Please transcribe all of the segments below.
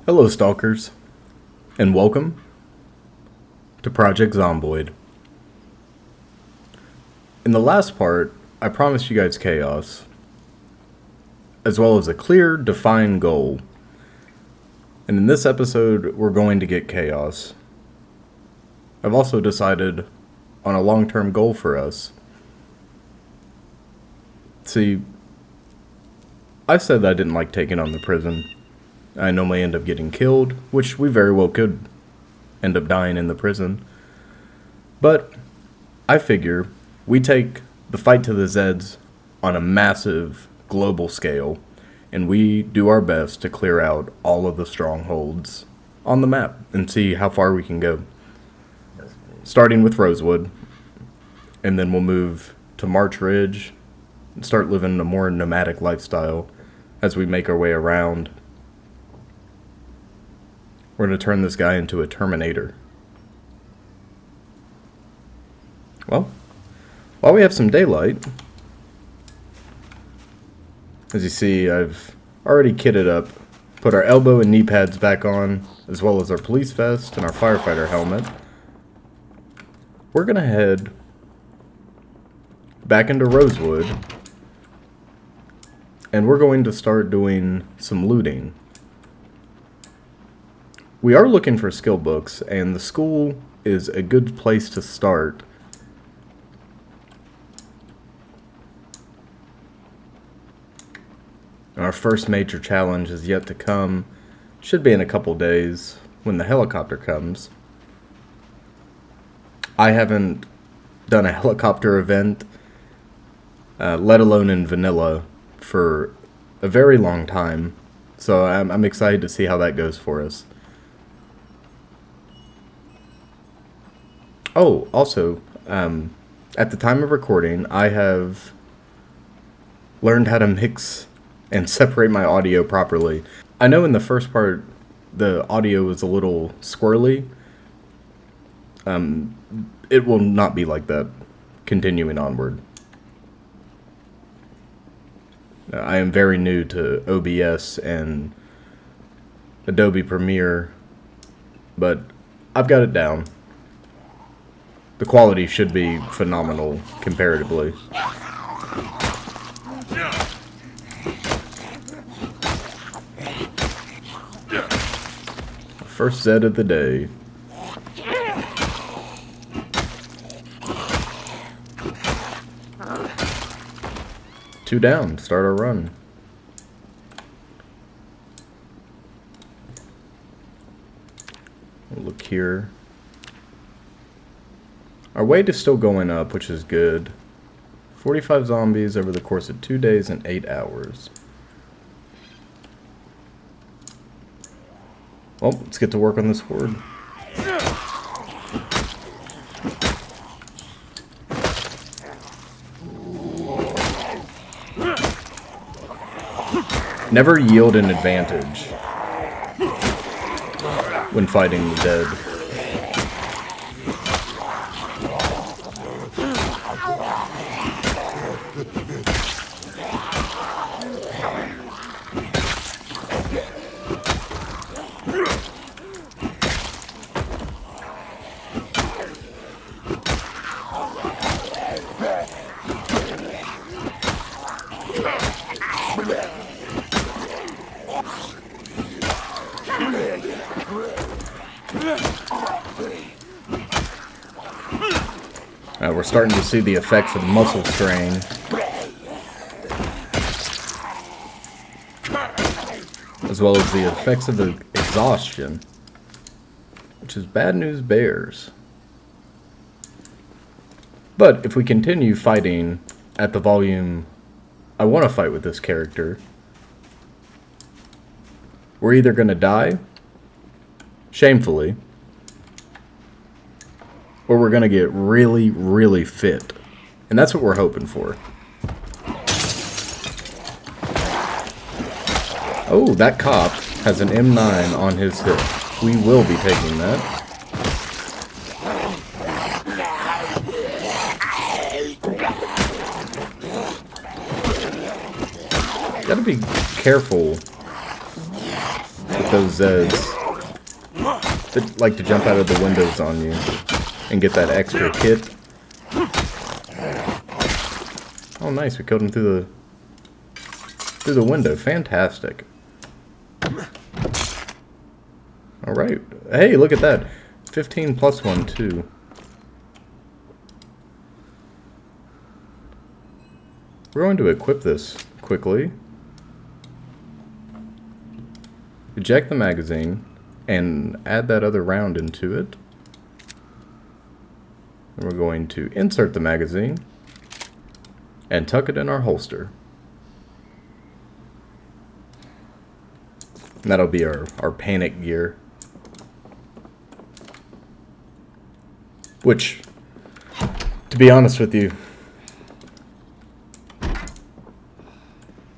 Hello, Stalkers, and welcome to Project Zomboid. In the last part, I promised you guys chaos, as well as a clear, defined goal. And in this episode, we're going to get chaos. I've also decided on a long-term goal for us. See, I said that I didn't like taking on the prison. I normally end up getting killed, which we very well could end up dying in the prison. But I figure we take the fight to the Zeds on a massive global scale, and we do our best to clear out all of the strongholds on the map and see how far we can go. Starting with Rosewood, and then we'll move to March Ridge and start living a more nomadic lifestyle as we make our way around. We're going to turn this guy into a Terminator. Well, while we have some daylight, as you see, I've already kitted up, put our elbow and knee pads back on, as well as our police vest and our firefighter helmet. We're going to head back into Rosewood, and we're going to start doing some looting. We are looking for skill books, and the school is a good place to start. Our first major challenge is yet to come. Should be in a couple days when the helicopter comes. I haven't done a helicopter event, let alone in vanilla, for a very long time. So I'm excited to see how that goes for us. Oh, also, at the time of recording, I have learned how to mix and separate my audio properly. I know in the first part, the audio was a little squirrely. It will not be like that continuing onward. I am very new to OBS and Adobe Premiere, but I've got it down. The quality should be phenomenal comparatively. First Zed of the day. Two down, start our run. We'll look here. Our weight is still going up, which is good. 45 zombies over the course of 2 days and 8 hours. Well, let's get to work on this horde. Never yield an advantage when fighting the dead. We're starting to see the effects of muscle strain. As well as the effects of the exhaustion. Which is bad news bears. But if we continue fighting at the volume I want to fight with this character, we're either going to die, shamefully, or we're going to get really, really fit. And that's what we're hoping for. Oh, that cop has an M9 on his hip. We will be taking that. Gotta be careful those Zeds that like to jump out of the windows on you and get that extra hit. Oh, nice! We killed him through the window. Fantastic. All right. Hey, look at that. 15 plus 1 too. We're going to equip this quickly. Eject the magazine and add that other round into it. And we're going to insert the magazine and tuck it in our holster. And that'll be our panic gear. Which, to be honest with you,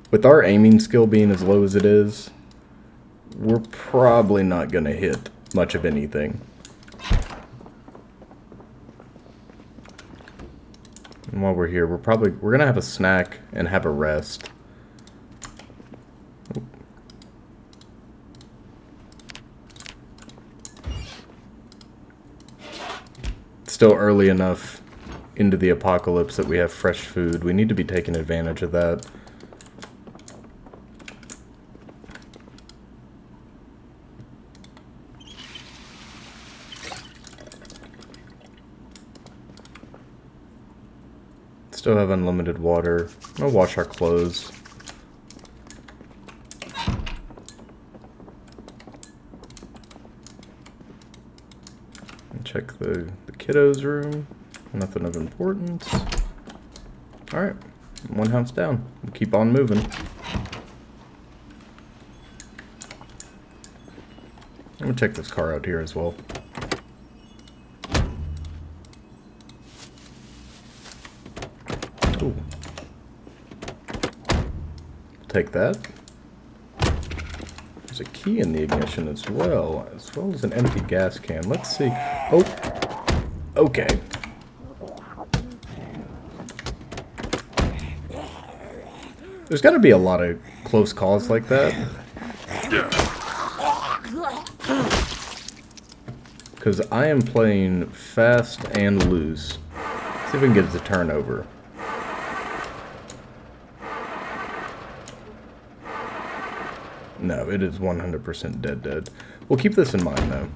with our aiming skill being as low as it is, we're probably not going to hit much of anything. And while we're here, we're going to have a snack and have a rest. It's still early enough into the apocalypse that we have fresh food. We need to be taking advantage of that. Still have unlimited water. I'll wash our clothes. And check the kiddos' room. Nothing of importance. Alright, one house down. We'll keep on moving. I'm gonna check this car out here as well. Ooh. Take that. There's a key in the ignition as well as an empty gas can. Let's see. Oh, okay. There's got to be a lot of close calls like that. Because I am playing fast and loose. See if we can get it to turn over. No, it is 100% dead. We'll keep this in mind, though.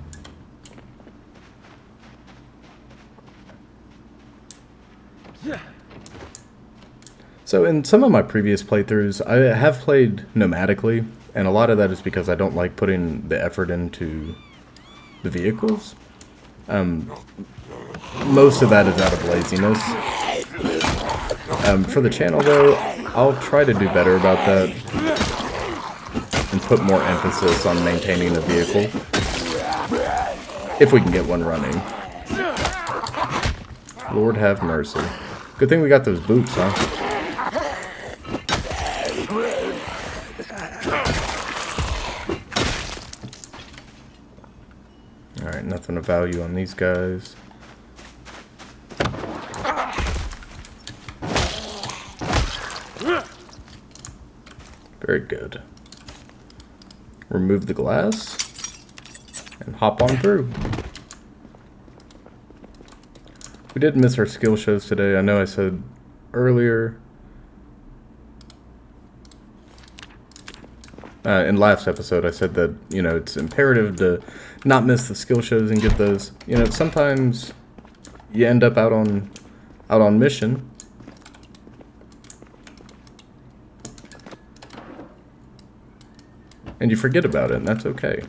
So in some of my previous playthroughs, I have played nomadically, and a lot of that is because I don't like putting the effort into the vehicles. Most of that is out of laziness. For the channel, though, I'll try to do better about that and put more emphasis on maintaining the vehicle, if we can get one running. Lord have mercy. Good thing we got those boots, huh? Alright, nothing of value on these guys. Very good. Remove the glass and hop on through. We did miss our skill shows today. I know I said earlier in last episode, I said that, you know, it's imperative to not miss the skill shows and get those. You know, sometimes you end up out on mission. And you forget about it, and that's okay.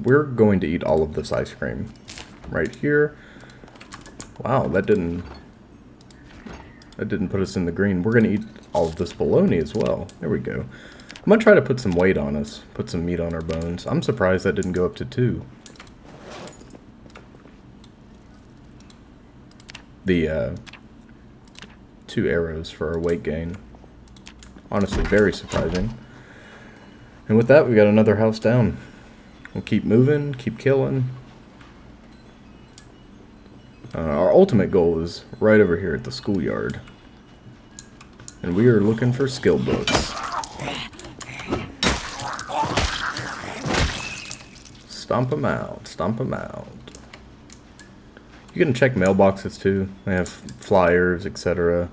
We're going to eat all of this ice cream right here. Wow, that didn't put us in the green. We're going to eat all of this bologna as well. There we go. I'm going to try to put some weight on us, put some meat on our bones. I'm surprised that didn't go up to 2. The 2 arrows for our weight gain. Honestly, very surprising. And with that, we got another house down. We'll keep moving, keep killing. Our ultimate goal is right over here at the schoolyard. And we are looking for skill books. Stomp them out, stomp them out. You can check mailboxes too. They have flyers, etc.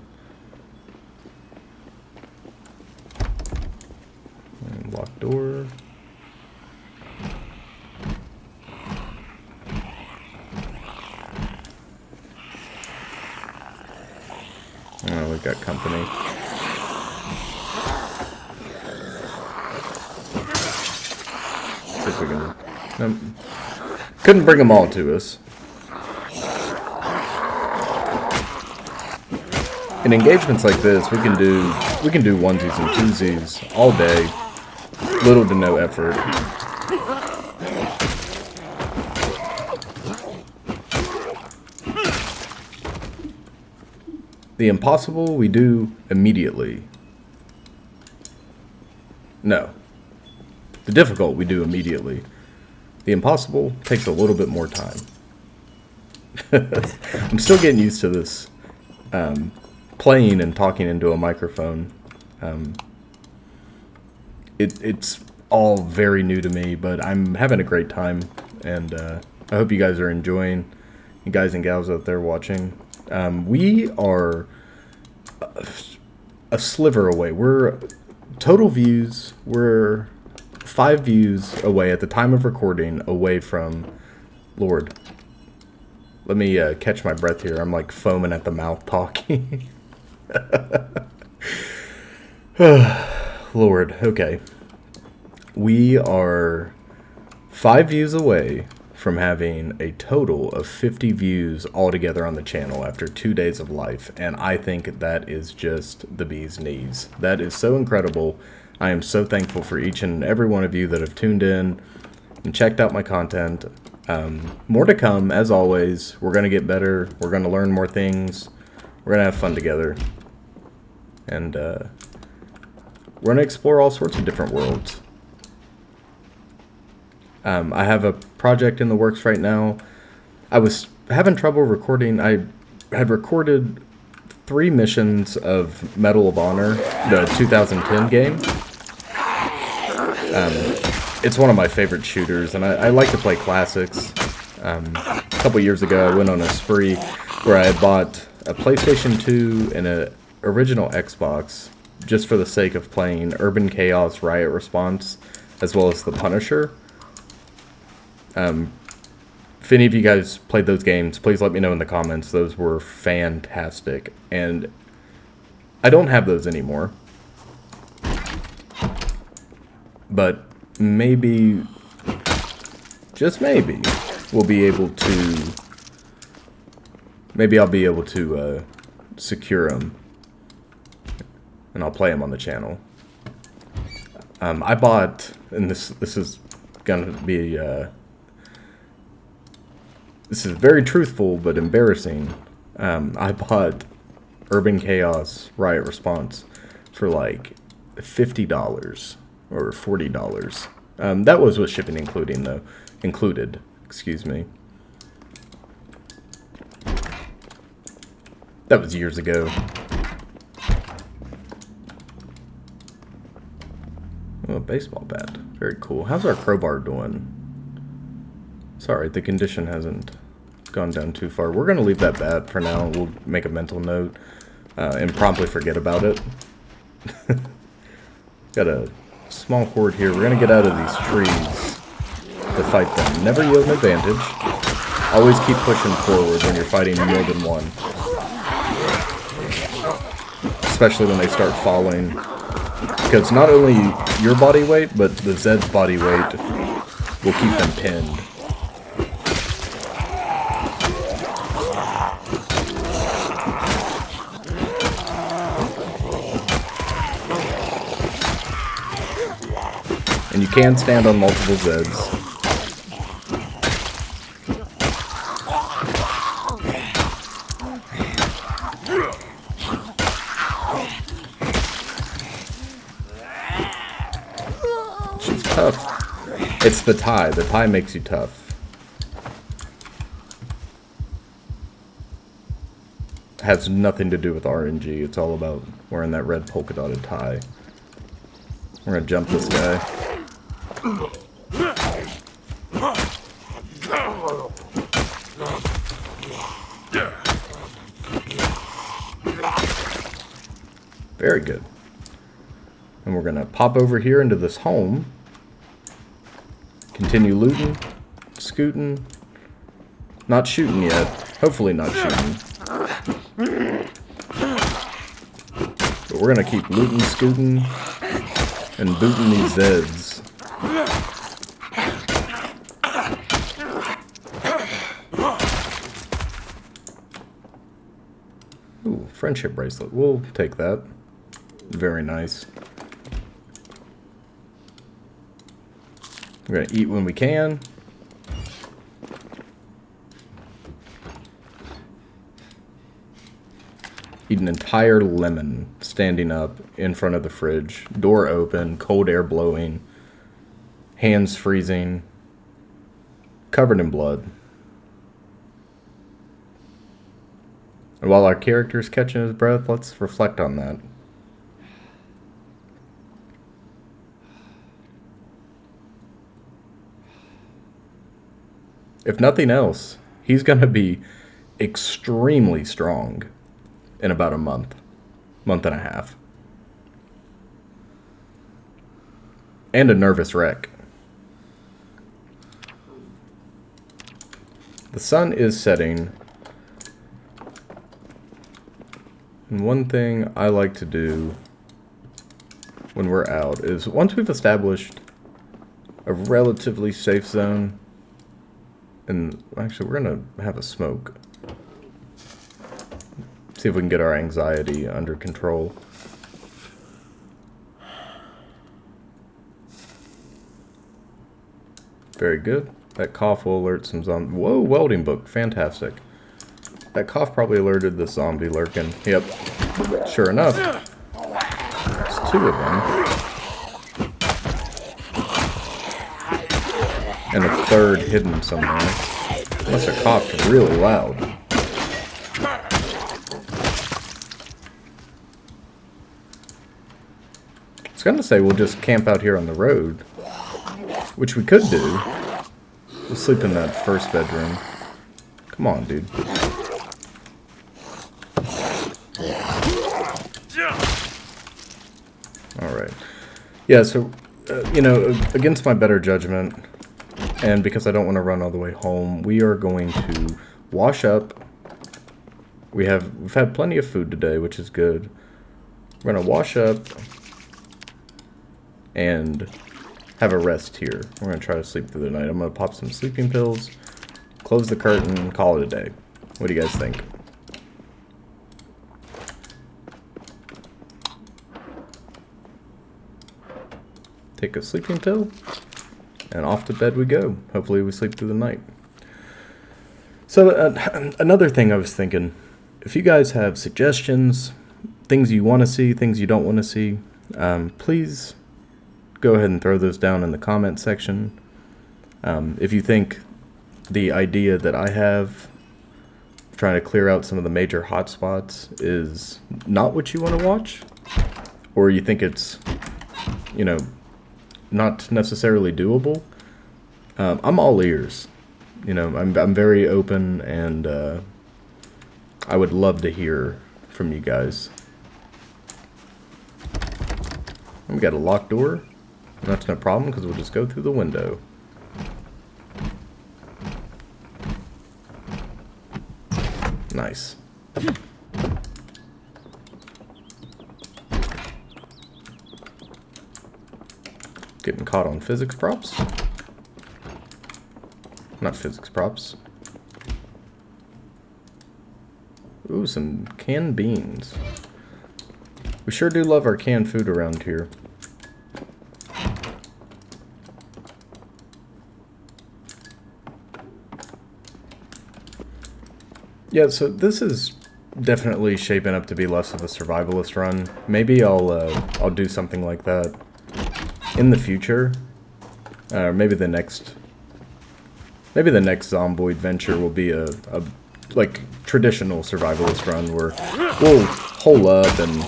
Locked door. Oh, we got company. See if we can. Couldn't bring them all to us. In engagements like this, we can do onesies and twosies all day, little to no effort. The impossible we do immediately. No. The difficult we do immediately. The impossible takes a little bit more time. I'm still getting used to this playing and talking into a microphone. It's all very new to me, but I'm having a great time, and I hope you guys are enjoying. You guys and gals out there watching. We are a sliver away. We're total views. We're 5 views away at the time of recording, away from, Lord, let me catch my breath here. I'm like foaming at the mouth talking. Lord, okay. We are 5 views away from having a total of 50 views altogether on the channel after 2 days of life, and I think that is just the bee's knees. That is so incredible. I am so thankful for each and every one of you that have tuned in and checked out my content. More to come, as always. We're going to get better. We're going to learn more things. We're going to have fun together. And we're going to explore all sorts of different worlds. I have a project in the works right now. I was having trouble recording. I had recorded 3 missions of Medal of Honor, the 2010 game. It's one of my favorite shooters, and I like to play classics. A couple years ago, I went on a spree where I had bought a PlayStation 2 and an original Xbox just for the sake of playing Urban Chaos Riot Response, as well as The Punisher. If any of you guys played those games, please let me know in the comments. Those were fantastic, and I don't have those anymore. But maybe, just maybe, we'll be able to, maybe I'll be able to secure them, and I'll play them on the channel. I bought, and this is gonna be this is very truthful but embarrassing. I bought Urban Chaos Riot Response for like $50 or $40. That was with shipping included, excuse me. That was years ago. Oh, a baseball bat. Very cool. How's our crowbar doing? Sorry, the condition hasn't gone down too far. We're going to leave that bat for now. We'll make a mental note and promptly forget about it. Got a small horde here. We're going to get out of these trees to fight them. Never yield an advantage. Always keep pushing forward when you're fighting more than one. Especially when they start falling. Because not only your body weight, but the Zed's body weight will keep them pinned. And you can stand on multiple Zeds. She's tough. It's the tie. The tie makes you tough. has nothing to do with RNG. It's all about wearing that red polka dotted tie. We're gonna jump this guy. Very good. And we're gonna pop over here into this home. Continue looting, scooting. Not shooting yet. Hopefully not shooting. But we're gonna keep looting, scooting, and booting these Zeds. Ooh, friendship bracelet. We'll take that. Very nice. We're gonna eat when we can. Eat an entire lemon standing up in front of the fridge. Door open, cold air blowing, hands freezing, covered in blood. And while our character's catching his breath, let's reflect on that. If nothing else, he's going to be extremely strong in about a month and a half. And a nervous wreck. The sun is setting. And one thing I like to do when we're out is once we've established a relatively safe zone, and actually we're going to have a smoke. See if we can get our anxiety under control. Very good. That cough will alert some zombie. Whoa, welding book. Fantastic. That cough probably alerted the zombie lurking. Yep. Sure enough. There's two of them. And a third hidden somewhere. Must have coughed really loud. I was gonna say we'll just camp out here on the road, which we could do. We'll sleep in that first bedroom. Come on, dude. Alright. Yeah, so, you know, against my better judgment, and because I don't want to run all the way home, we are going to wash up. We've had plenty of food today, which is good. We're going to wash up and have a rest here. We're going to try to sleep through the night. I'm going to pop some sleeping pills, close the curtain, call it a day. What do you guys think? Take a sleeping pill, and off to bed we go. Hopefully we sleep through the night. So another thing I was thinking, if you guys have suggestions, things you want to see, things you don't want to see, please go ahead and throw those down in the comment section. If you think the idea that I have, trying to clear out some of the major hotspots, is not what you want to watch, or you think it's, you know, not necessarily doable, I'm all ears. You know, I'm very open, and I would love to hear from you guys. We got a locked door. That's no problem, because we'll just go through the window. Nice. Getting caught on physics props. Not physics props. Ooh, some canned beans. We sure do love our canned food around here. Yeah, so this is definitely shaping up to be less of a survivalist run. Maybe I'll do something like that in the future. Maybe the next Zomboid venture will be a like, traditional survivalist run where we'll hole up and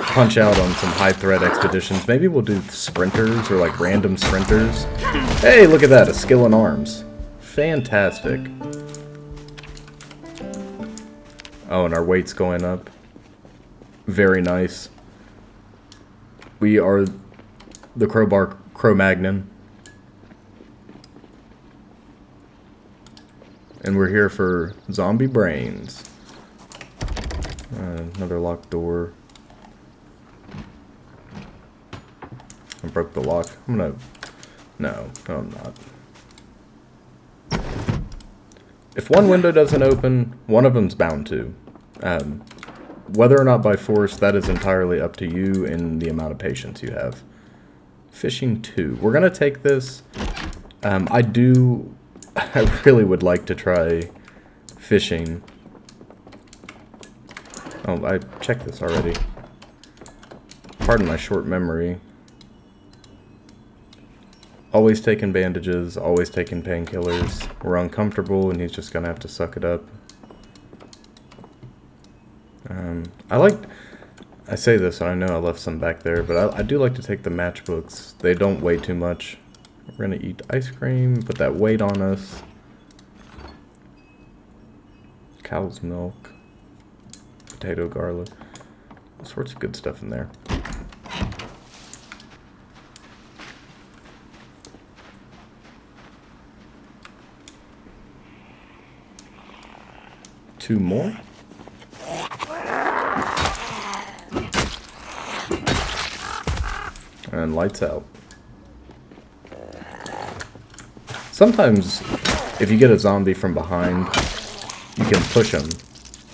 punch out on some high-threat expeditions. Maybe we'll do sprinters or, like, random sprinters. Hey, look at that, a skill in arms. Fantastic. Oh, and our weight's going up. Very nice. We are the Cro-Magnon. And we're here for zombie brains. Another locked door. I broke the lock. I'm gonna... No, I'm not. If one window doesn't open, one of them's bound to. Whether or not by force, that is entirely up to you and the amount of patience you have. Fishing 2. We're gonna take this. I really would like to try fishing. Oh, I checked this already. Pardon my short memory. Always taking bandages, always taking painkillers. We're uncomfortable and he's just gonna have to suck it up. I say this and I know I left some back there, but I do like to take the matchbooks. They don't weigh too much. We're gonna eat ice cream, put that weight on us. Cow's milk. Potato garlic. All sorts of good stuff in there. Two more. And lights out. Sometimes, if you get a zombie from behind, you can push them,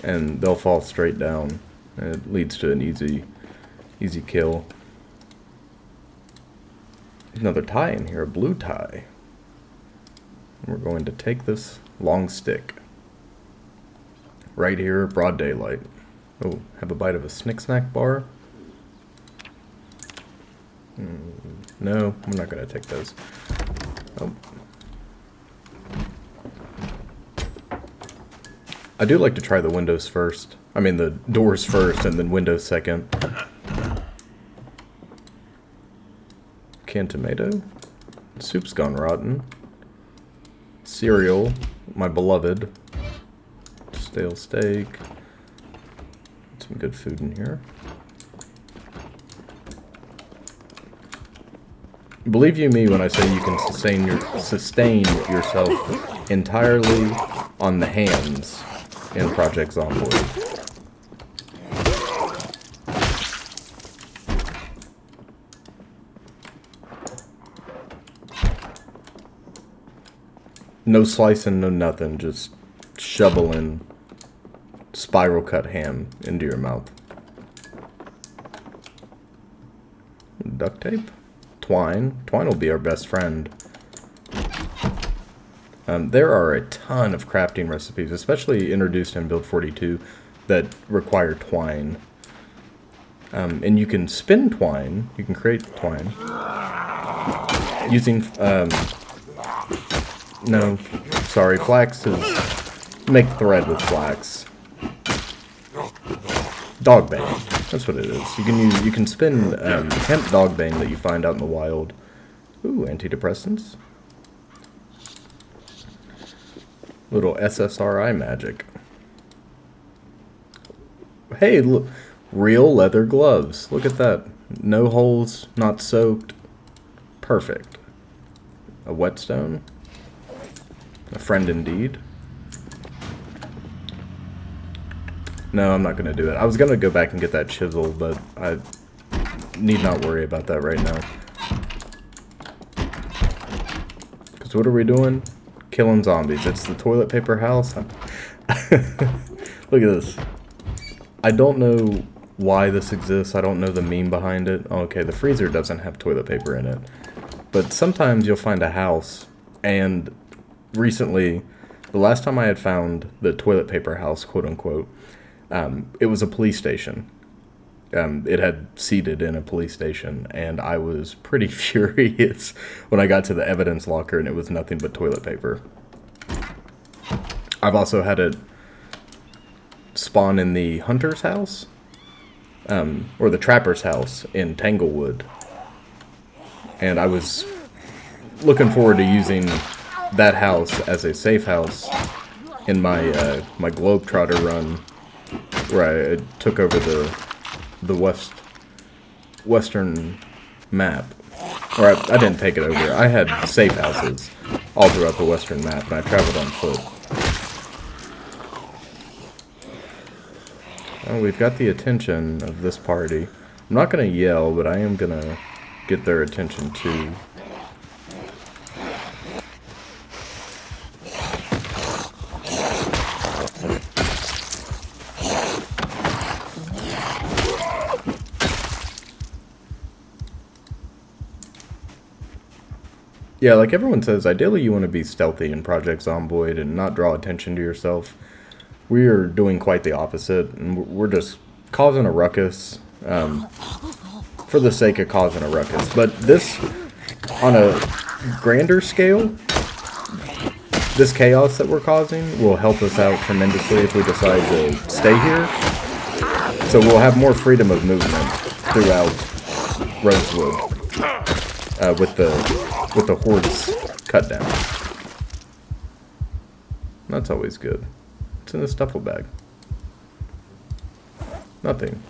and they'll fall straight down. And it leads to an easy kill. Another tie in here, a blue tie. We're going to take this long stick. Right here, broad daylight. Oh, have a bite of a Snick Snack bar. No, I'm not going to take those. Oh. I do like to try the windows first. I mean the doors first and then windows second. Canned tomato. Soup's gone rotten. Cereal, my beloved. Stale steak. Some good food in here. Believe you me when I say you can sustain yourself entirely on the hands in Project Zomboid. No slicing, no nothing, just shoveling spiral cut ham into your mouth. Duct tape? Twine. Twine will be our best friend. There are a ton of crafting recipes, especially introduced in Build 42, that require twine. And you can spin twine. You can create twine. Using, no, sorry, flax is, make thread with flax. Dogbane, that's what it is. You can spin hemp dogbane that you find out in the wild. Ooh, antidepressants. Little SSRI magic. Hey, look, real leather gloves. Look at that. No holes, not soaked. Perfect. A whetstone. A friend indeed. No, I'm not going to do it. I was going to go back and get that chisel, but I need not worry about that right now. Because what are we doing? Killing zombies. It's the toilet paper house. Look at this. I don't know why this exists. I don't know the meme behind it. Oh, okay, the freezer doesn't have toilet paper in it. But sometimes you'll find a house, and recently, the last time I had found the toilet paper house, quote unquote, it was a police station. It had seated in a police station, and I was pretty furious when I got to the evidence locker and it was nothing but toilet paper. I've also had it spawn in the hunter's house, or the trapper's house in Tanglewood. And I was looking forward to using that house as a safe house in my my Globetrotter run, where I took over the western map. Or I didn't take it over. I had safe houses all throughout the western map, and I traveled on foot. Oh, we've got the attention of this party. I'm not going to yell, but I am going to get their attention too. Yeah, like everyone says, ideally you want to be stealthy in Project Zomboid and not draw attention to yourself. We are doing quite the opposite, and we're just causing a ruckus for the sake of causing a ruckus. But this, on a grander scale, this chaos that we're causing will help us out tremendously if we decide to stay here. So we'll have more freedom of movement throughout Rosewood with the hordes cut down. That's always good. What's in this duffel bag? Nothing.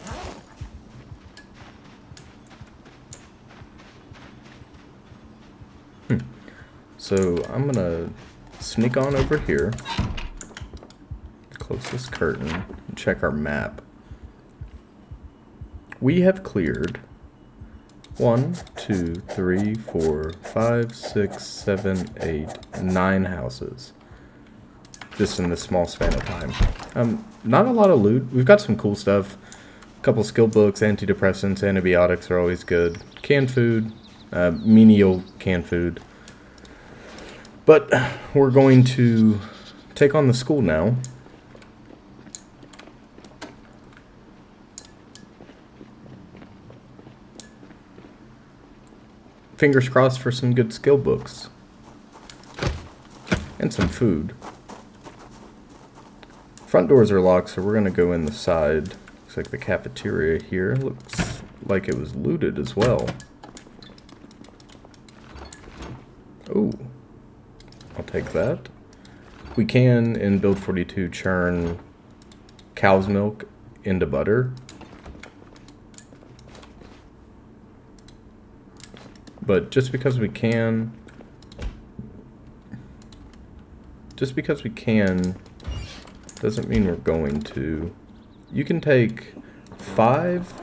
So I'm gonna sneak on over here, close this curtain, and check our map. We have cleared 1, 2, 3, 4, 5, 6, 7, 8, 9 houses. Just in this small span of time. Not a lot of loot. We've got some cool stuff. A couple skill books, antidepressants, antibiotics are always good. Canned food, menial canned food. But we're going to take on the school now. Fingers crossed for some good skill books. And some food. Front doors are locked, so we're going to go in the side. Looks like the cafeteria here. Looks like it was looted as well. Ooh. I'll take that. We can, in build 42, churn cow's milk into butter. But just because we can, doesn't mean we're going to. You can take 5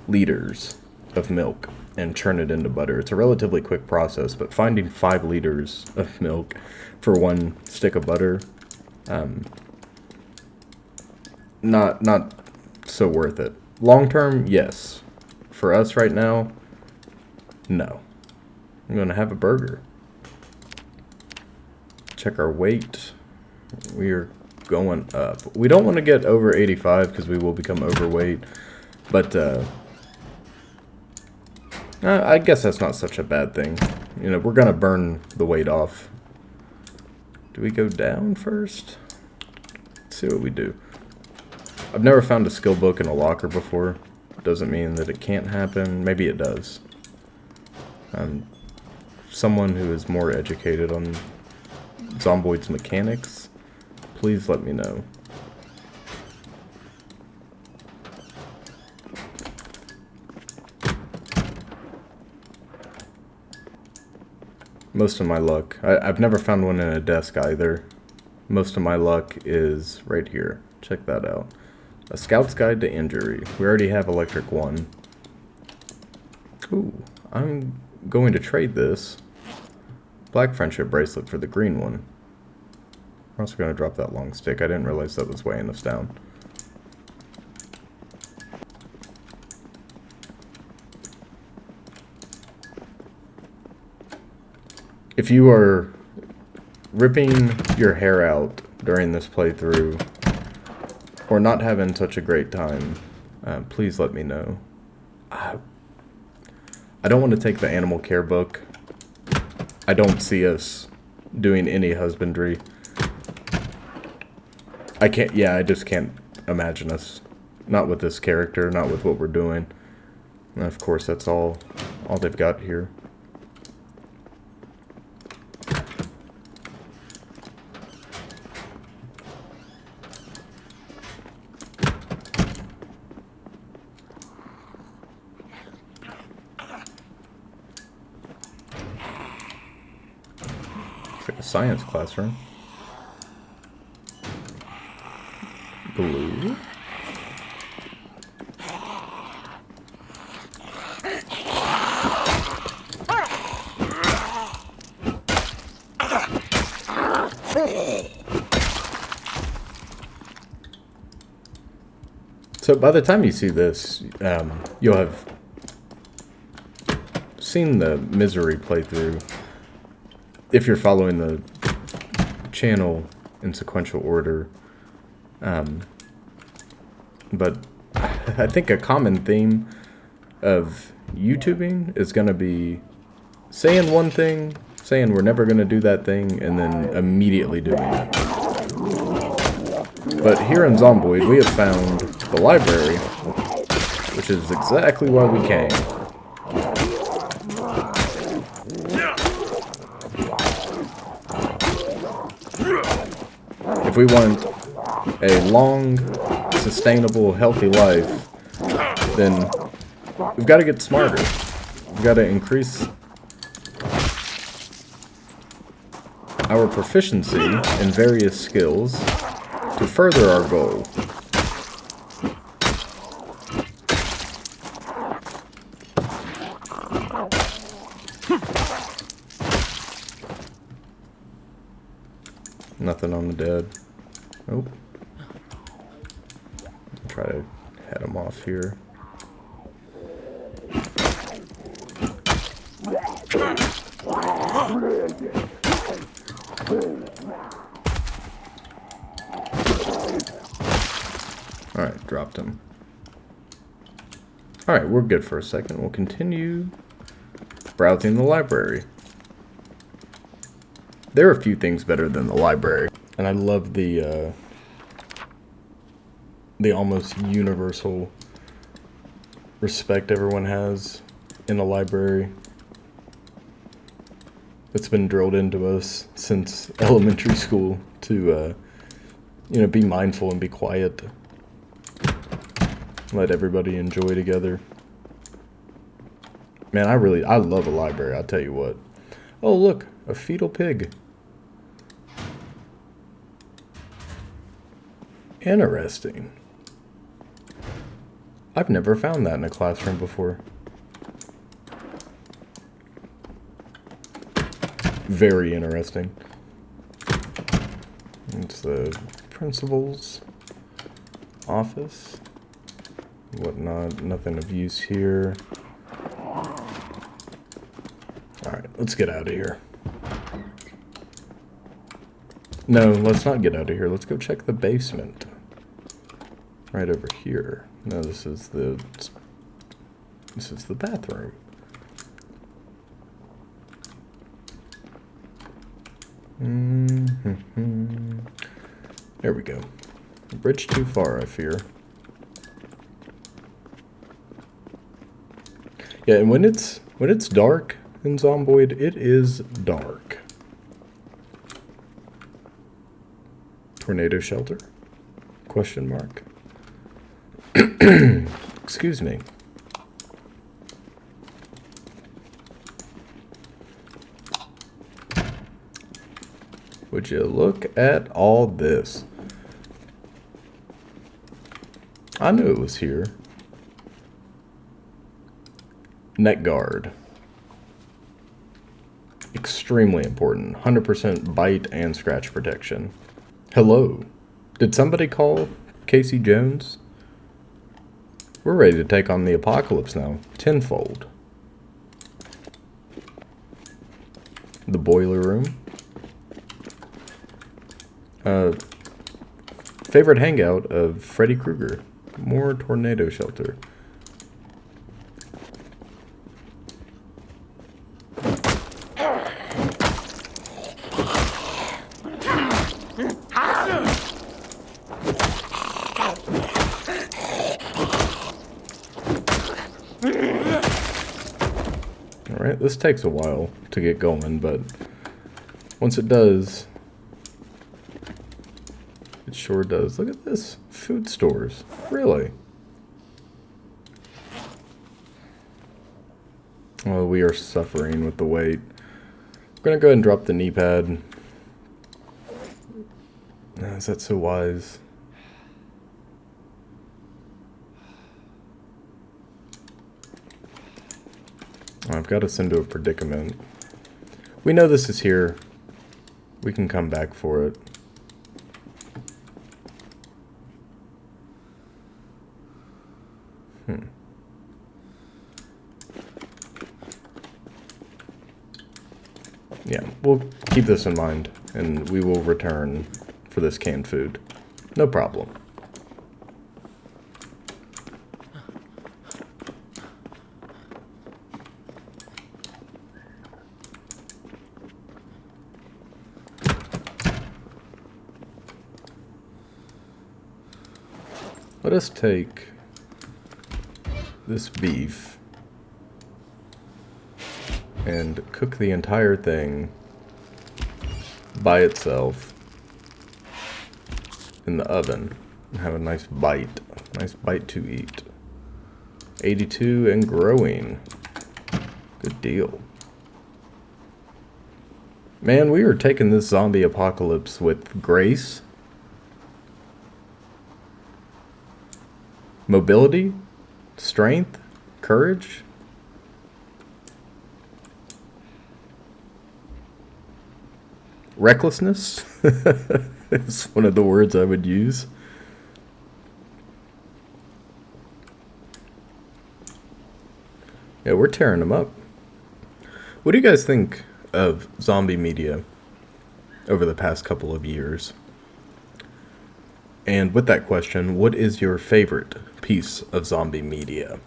liters of milk and churn it into butter. It's a relatively quick process, but finding 5 liters of milk for 1 stick of butter, not so worth it. Long term, yes. For us right now, no. I'm gonna have a burger. Check our weight. We are going up. We don't want to get over 85 because we will become overweight, but I guess that's not such a bad thing. You know, we're gonna burn the weight off. Do we go down first? Let's see what we do. I've never found a skill book in a locker before. Doesn't mean that it can't happen. Maybe it does. Someone who is more educated on Zomboid's mechanics, please let me know. Most of my luck, I've never found one in a desk either. Most of my luck is right here. Check that out. A Scout's Guide to Injury. We already have Electric 1. Ooh, I'm going to trade this Black Friendship Bracelet for the green one. We're also going to drop that long stick. I didn't realize that was weighing us down. If you are ripping your hair out during this playthrough or not having such a great time, please let me know. I don't want to take the animal care book. I don't see us doing any husbandry. I can't, yeah, I just can't imagine us. Not with this character, not with what we're doing. And of course, that's all they've got here. It's like a science classroom. Blue. So by the time you see this, you'll have seen the Misery playthrough. If you're following the channel in sequential order. But I think a common theme of YouTubing is going to be saying one thing, saying we're never going to do that thing, and then immediately doing it. But here in Zomboid, we have found the library, which is exactly why we came. If we want a long, sustainable, healthy life, then we've got to get smarter. We've got to increase our proficiency in various skills to further our goal. Nothing on the dead. Nope. Try to head him off here. Alright, dropped him. Alright, we're good for a second. We'll continue browsing the library. There are a few things better than the library. And I love the almost universal respect everyone has in a library. It's been drilled into us since elementary school to, you know, be mindful and be quiet. Let everybody enjoy together. Man, I love a library, I'll tell you what. Oh, look, a fetal pig. Interesting. I've never found that in a classroom before. Very interesting. It's the principal's office. Whatnot. Nothing of use here. Alright, let's get out of here. No, let's not get out of here. Let's go check the basement. Right over here. No, this is the bathroom. There we go. A bridge too far, I fear. Yeah, and when it's dark in Zomboid, it is dark. Tornado shelter? Question mark. Excuse me. Would you look at all this? I knew it was here. Neck guard. Extremely important. 100% bite and scratch protection. Hello. Did somebody call Casey Jones? We're ready to take on the apocalypse now. Tenfold. The boiler room. Favorite hangout of Freddy Krueger. More tornado shelter. Alright, this takes a while to get going, but once it does, it sure does. Look at this. Food stores. Really? Oh, we are suffering with the weight. We're gonna go ahead and drop the knee pad. Is that so wise? Oh, I've got us into a predicament. We know this is here. We can come back for it. Yeah, we'll keep this in mind, and we will return for this canned food. No problem. Let us take this beef and cook the entire thing by itself in the oven and have a nice bite to eat. 82 and growing. Good deal. Man, we are taking this zombie apocalypse with grace, mobility, strength, courage. Recklessness is one of the words I would use. Yeah, we're tearing them up. What do you guys think of zombie media over the past couple of years? And with that question, what is your favorite piece of zombie media?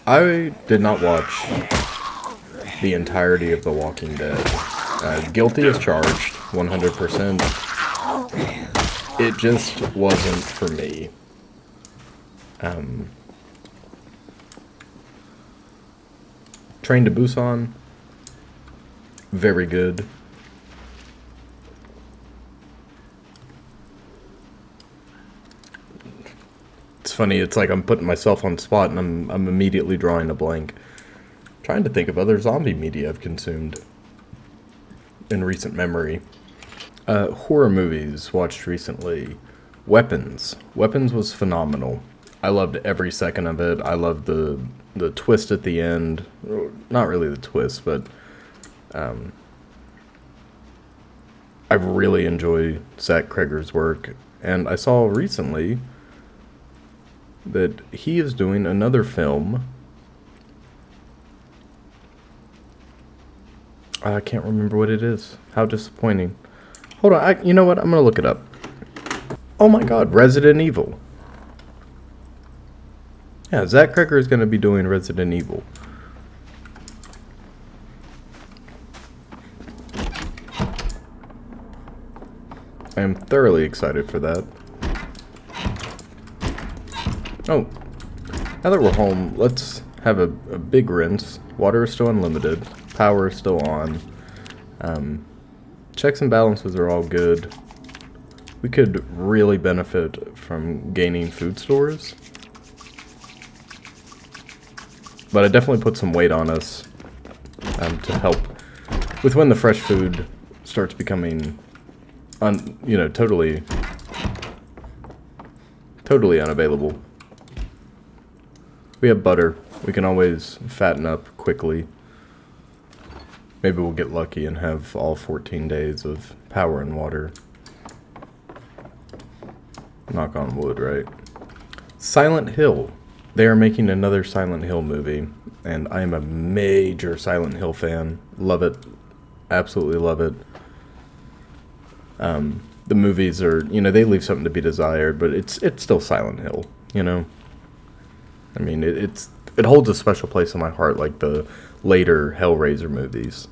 I did not watch the entirety of The Walking Dead. Guilty as charged, 100%. It just wasn't for me. Train to Busan, very good. It's funny, it's like I'm putting myself on the spot and I'm immediately drawing a blank. Trying to think of other zombie media I've consumed in recent memory. Horror movies watched recently. Weapons. Weapons was phenomenal. I loved every second of it. I loved the twist at the end. Not really the twist, but I really enjoy Zach Kreger's work. And I saw recently that he is doing another film. I can't remember what it is. How disappointing. Hold on, you know what? I'm going to look it up. Oh my god, Resident Evil. Yeah, Zach Kreger is going to be doing Resident Evil. I am thoroughly excited for that. Oh, now that we're home, let's have a big rinse. Water is still unlimited. Power is still on. Checks and balances are all good. We could really benefit from gaining food stores. But I definitely put some weight on us to help with when the fresh food starts becoming, totally unavailable. We have butter. We can always fatten up quickly. Maybe we'll get lucky and have all 14 days of power and water. Knock on wood, right? Silent Hill. They are making another Silent Hill movie, and I am a major Silent Hill fan. Love it. Absolutely love it. The movies are, they leave something to be desired, but it's still Silent Hill, I mean, it holds a special place in my heart, like the later Hellraiser movies.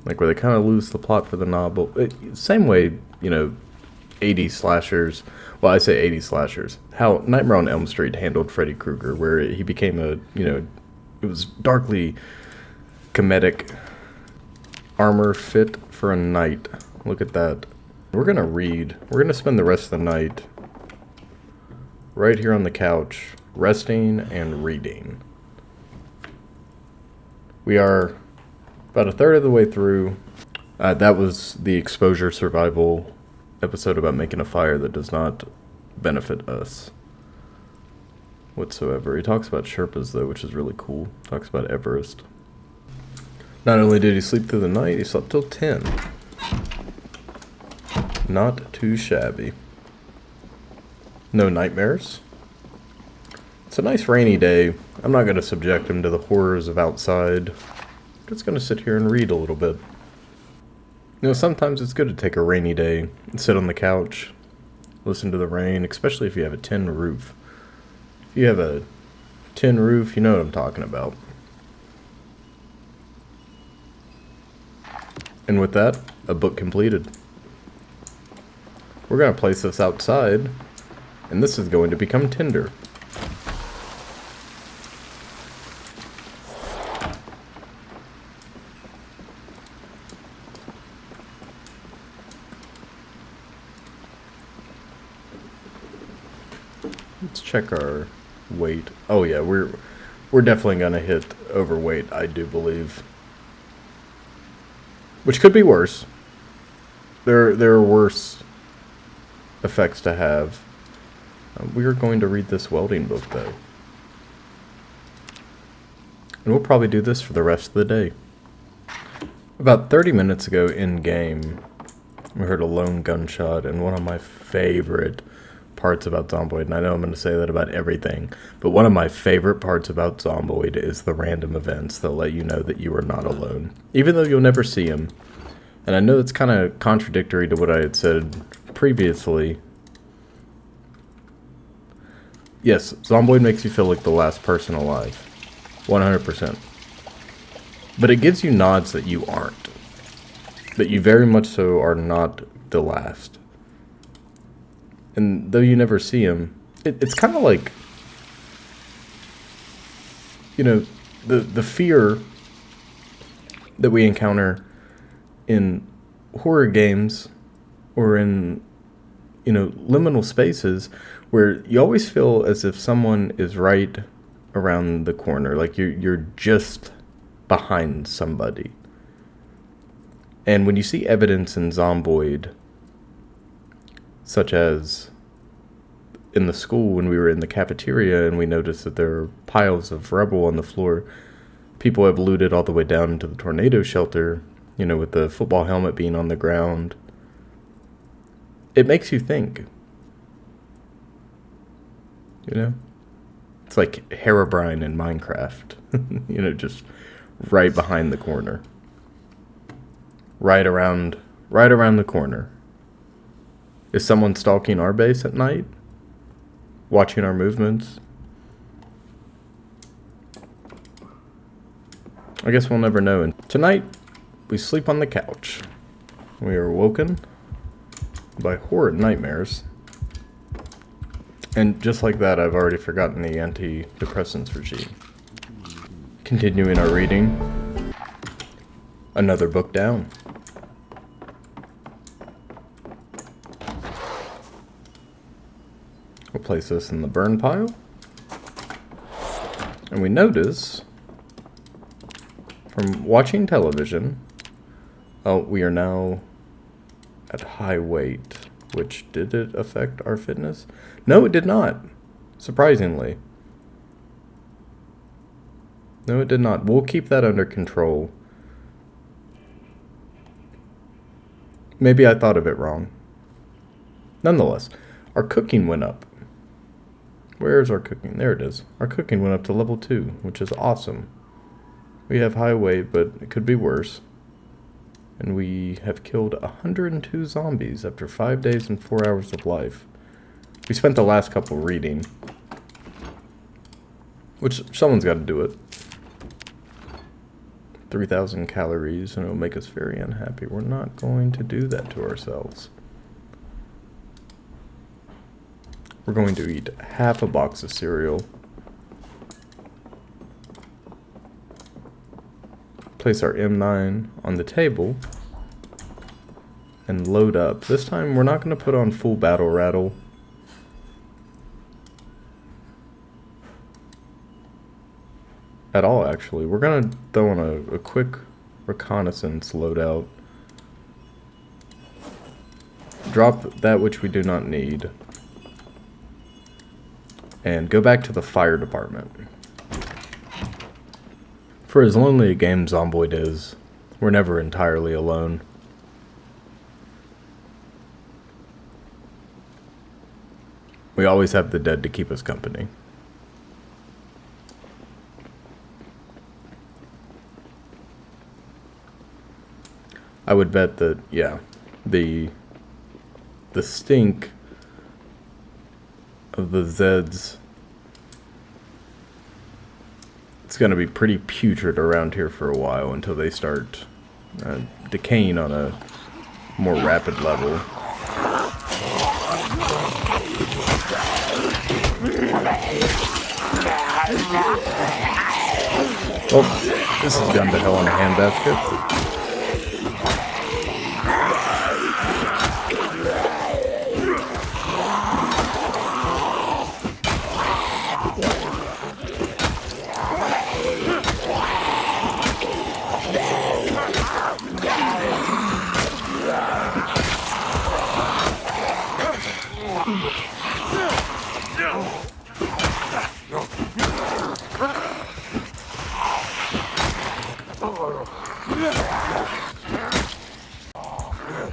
Like where they kind of lose the plot for the novel. Same way, you know, 80s slashers. Well, I say 80s slashers. How Nightmare on Elm Street handled Freddy Krueger, where he became a, you know, it was darkly comedic. Armor fit for a night. Look at that. We're going to read. We're going to spend the rest of the night right here on the couch, resting and reading. We are about a third of the way through. That was the exposure survival episode about making a fire that does not benefit us whatsoever. He talks about Sherpas, though, which is really cool. Talks about Everest. Not only did he sleep through the night, he slept till 10. Not too shabby. No nightmares. It's a nice rainy day. I'm not going to subject him to the horrors of outside. I'm just going to sit here and read a little bit. You know, sometimes it's good to take a rainy day and sit on the couch, listen to the rain, especially if you have a tin roof. If you have a tin roof, you know what I'm talking about. And with that, a book completed. We're going to place this outside, and this is going to become tinder. Let's check our weight. Oh yeah, we're definitely gonna hit overweight, I do believe. Which could be worse. There are worse effects to have. We are going to read this welding book though. And we'll probably do this for the rest of the day. About 30 minutes ago in game, we heard a lone gunshot, and one of my favorite parts about Zomboid, and I know I'm going to say that about everything, but one of my favorite parts about Zomboid is the random events that let you know that you are not alone, even though you'll never see him. And I know it's kind of contradictory to what I had said previously. Yes, Zomboid makes you feel like the last person alive. 100%. But it gives you nods that you aren't. That you very much so are not the last. And though you never see him, it's kind of like, you know, the fear that we encounter in horror games or in, you know, liminal spaces where you always feel as if someone is right around the corner, like you're just behind somebody. And when you see evidence in Zomboid, such as in the school when we were in the cafeteria and we noticed that there are piles of rubble on the floor, people have looted all the way down into the tornado shelter, you know, with the football helmet being on the ground. It makes you think. You know? It's like Herobrine in Minecraft. You know, just right behind the corner. Right around the corner. Is someone stalking our base at night? Watching our movements? I guess we'll never know. And tonight, we sleep on the couch. We are woken by horrid nightmares. And just like that, I've already forgotten the antidepressants regime. Continuing our reading. Another book down. We'll place this in the burn pile. And we notice, from watching television, we are now at high weight. Which, did it affect our fitness? No, it did not. Surprisingly. No, it did not. We'll keep that under control. Maybe I thought of it wrong. Nonetheless, our cooking went up. Where is our cooking? There it is. Our cooking went up to level 2, which is awesome. We have high weight, but it could be worse. And we have killed 102 zombies after 5 days and 4 hours of life. We spent the last couple reading. Which, someone's got to do it. 3,000 calories, and it'll make us very unhappy. We're not going to do that to ourselves. We're going to eat half a box of cereal. Place our M9 on the table. And load up. This time we're not going to put on full battle rattle. At all, actually. We're going to throw on a quick reconnaissance loadout. Drop that which we do not need. And go back to the fire department. For as lonely a game Zomboid is, we're never entirely alone. We always have the dead to keep us company. I would bet that, yeah, the stink of the Zeds, it's going to be pretty putrid around here for a while until they start decaying on a more rapid level. Oh, this has gone to hell in a handbasket.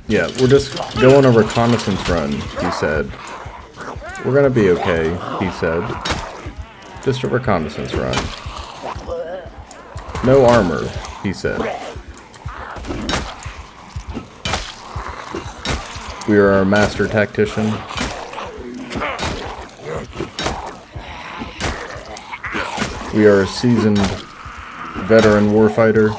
Yeah, we're just going a reconnaissance run, he said. We're gonna be okay, he said. Just a reconnaissance run. No armor, he said. We are a master tactician. We are a seasoned veteran warfighter.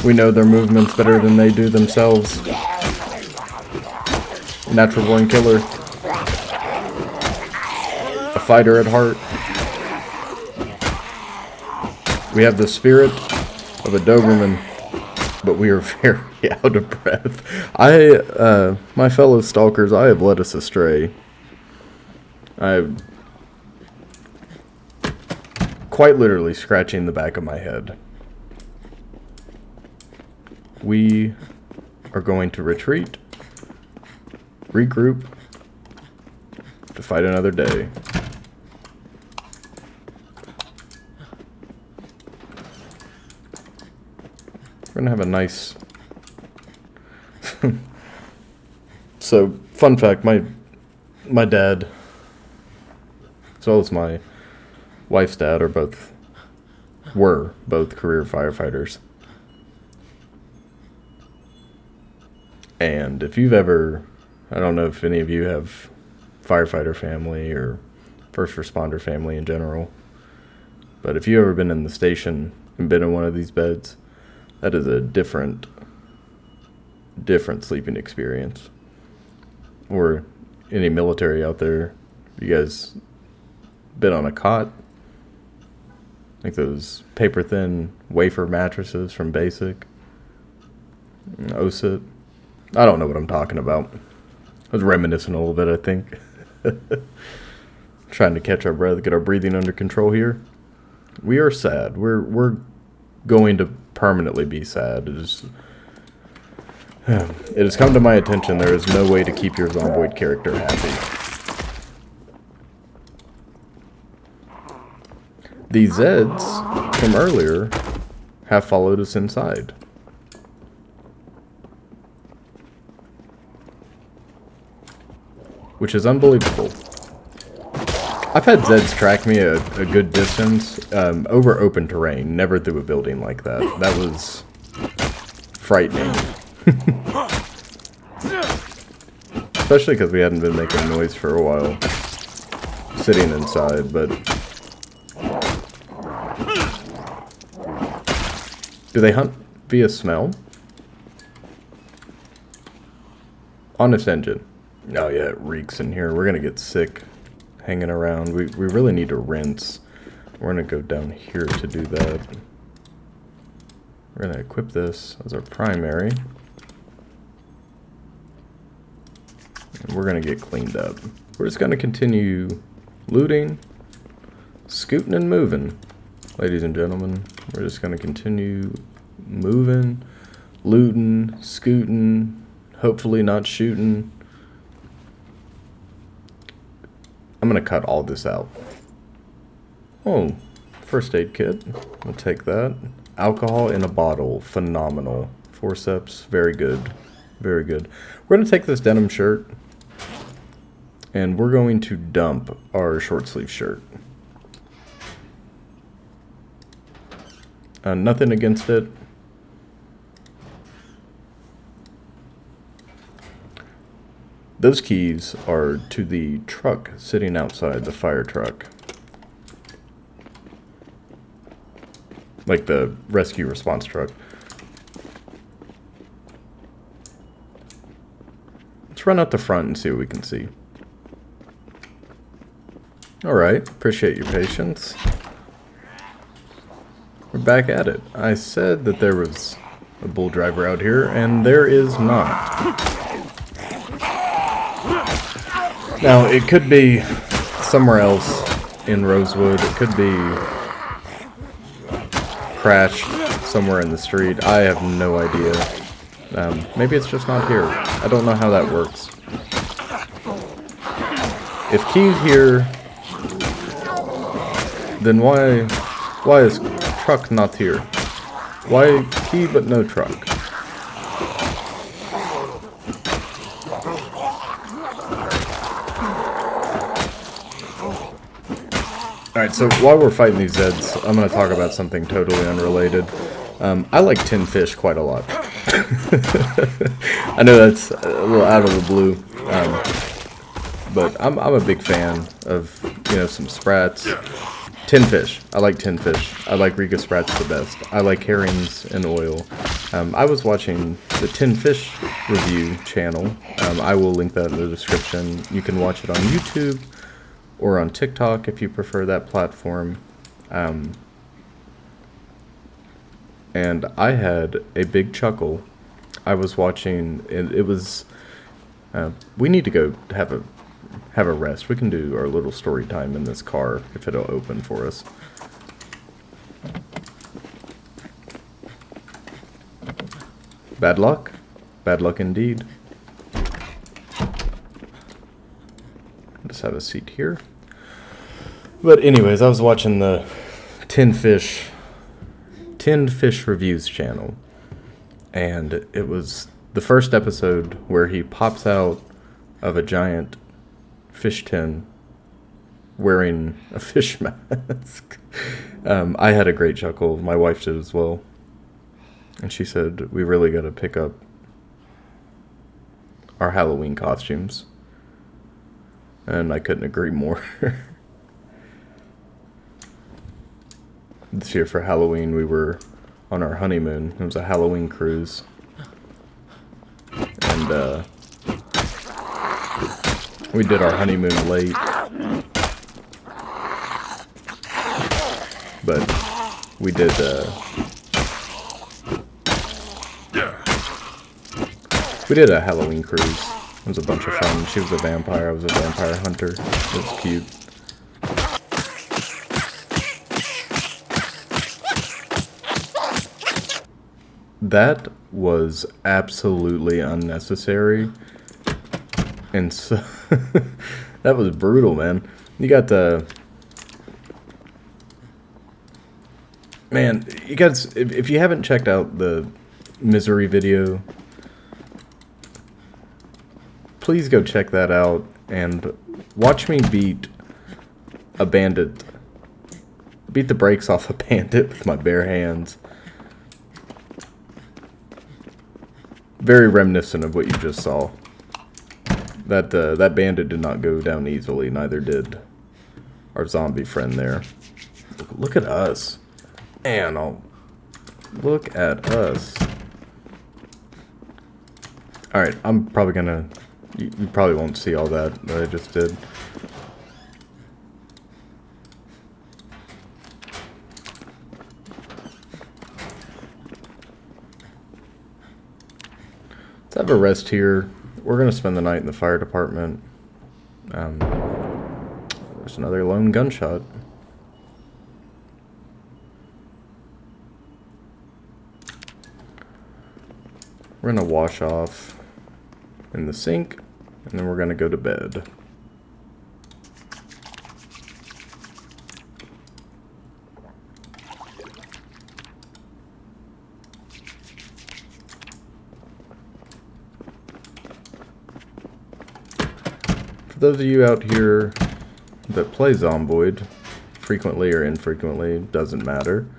We know their movements better than they do themselves. Natural born killer. A fighter at heart. We have the spirit of a Doberman, but we are very out of breath. My fellow stalkers, I have led us astray. I'm quite literally scratching the back of my head. We are going to retreat, regroup, to fight another day. We're gonna have a nice... So, fun fact, my dad, as well as my wife's dad, were both career firefighters. And if you've ever, I don't know if any of you have firefighter family or first responder family in general, but if you've ever been in the station and been in one of these beds, that is a different sleeping experience. Or any military out there, you guys been on a cot? Like those paper thin wafer mattresses from Basic, OSIT. I don't know what I'm talking about. I was reminiscing a little bit, I think. Trying to catch our breath, get our breathing under control here. We are sad. We're going to permanently be sad. It has come to my attention there is no way to keep your Zomboid character happy. The Zeds from earlier have followed us inside. Which is unbelievable. I've had Zeds track me a good distance over open terrain, never through a building like that. That was frightening. Especially because we hadn't been making noise for a while. Sitting inside, but... Do they hunt via smell? Honest engine. Oh yeah, it reeks in here. We're gonna get sick hanging around. We really need to rinse. We're gonna go down here to do that. We're gonna equip this as our primary. And we're gonna get cleaned up. We're just gonna continue looting, scooting and moving. Ladies and gentlemen, we're just gonna continue moving, looting, scooting, hopefully not shooting. I'm gonna cut all this out. Oh, first aid kit. We'll take that. Alcohol in a bottle. Phenomenal. Forceps. Very good. Very good. We're gonna take this denim shirt and we're going to dump our short sleeve shirt. Nothing against it. Those keys are to the truck sitting outside, the fire truck. Like the rescue response truck. Let's run out the front and see what we can see. Alright, appreciate your patience. We're back at it. I said that there was a bull driver out here, and there is not. Now, it could be somewhere else in Rosewood. It could be crashed somewhere in the street. I have no idea. Maybe it's just not here. I don't know how that works. If Key's here, then why is truck not here? Why Key but no truck? Alright, so while we're fighting these Zeds, I'm going to talk about something totally unrelated. I like tin fish quite a lot. I know that's a little out of the blue, but I'm a big fan of, you know, some sprats. Tin fish. I like tin fish. I like Riga sprats the best. I like herrings and oil. I was watching the Tin Fish review channel. I will link that in the description. You can watch it on YouTube or on TikTok if you prefer that platform. And I had a big chuckle. I was watching, and it was, we need to go have a rest. We can do our little story time in this car if it'll open for us. Bad luck. Bad luck indeed. Just have a seat here. But anyways, I was watching the Tin Fish Reviews channel, and it was the first episode where he pops out of a giant fish tin wearing a fish mask. I had a great chuckle. My wife did as well. And she said, we really got to pick up our Halloween costumes. And I couldn't agree more. This year for Halloween, we were on our honeymoon. It was a Halloween cruise. And we did our honeymoon late. But we did a Halloween cruise. It was a bunch of fun. She was a vampire. I was a vampire hunter. It was cute. That was absolutely unnecessary. And so that was brutal, man. You got the... Man, you guys, if you haven't checked out the Misery video, please go check that out and watch me beat a bandit. Beat the brakes off a bandit with my bare hands. Very reminiscent of what you just saw. That bandit did not go down easily, neither did our zombie friend there. Look at us. And look at us. Alright, I'm probably gonna... You probably won't see all that I just did. Let's have a rest here. We're gonna spend the night in the fire department. There's another lone gunshot. We're gonna wash off in the sink, and then we're gonna go to bed. For those of you out here that play Zomboid, frequently or infrequently, doesn't matter.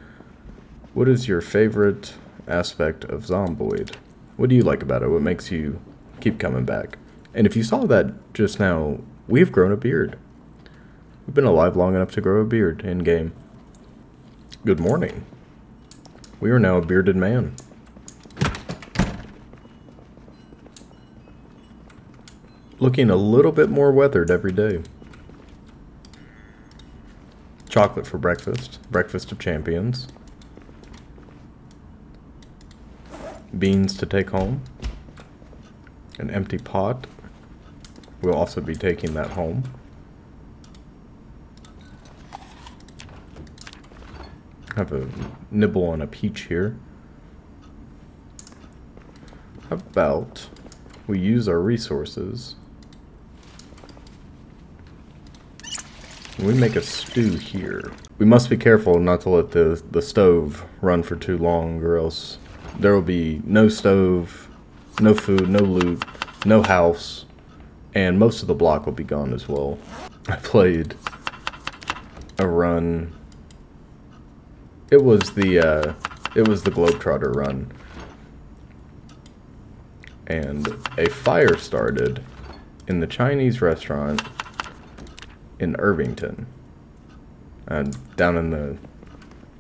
What is your favorite aspect of Zomboid? What do you like about it? What makes you keep coming back? And if you saw that just now, we've grown a beard. We've been alive long enough to grow a beard in-game. Good morning. We are now a bearded man. Looking a little bit more weathered every day. Chocolate for breakfast. Breakfast of champions. Beans to take home. An empty pot. We'll also be taking that home. Have a nibble on a peach here. How about we use our resources? We make a stew here. We must be careful not to let the stove run for too long, or else there will be no stove, no food, no loot, no house, and most of the block will be gone as well. I played a run. It was the Globetrotter run, and a fire started in the Chinese restaurant in Irvington, down in the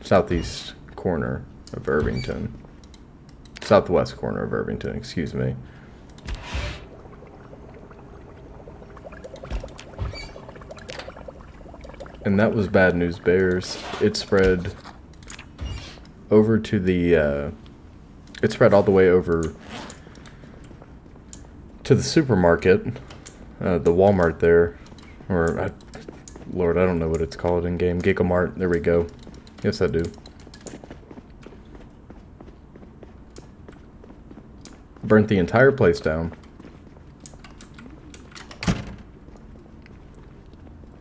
southeast corner of Irvington. Southwest corner of Irvington, excuse me. And that was bad news bears. It spread over to the, it spread all the way over to the supermarket, the Walmart there, or, Lord, I don't know what it's called in game. Gigamart, there we go. Yes, I do. Burnt the entire place down.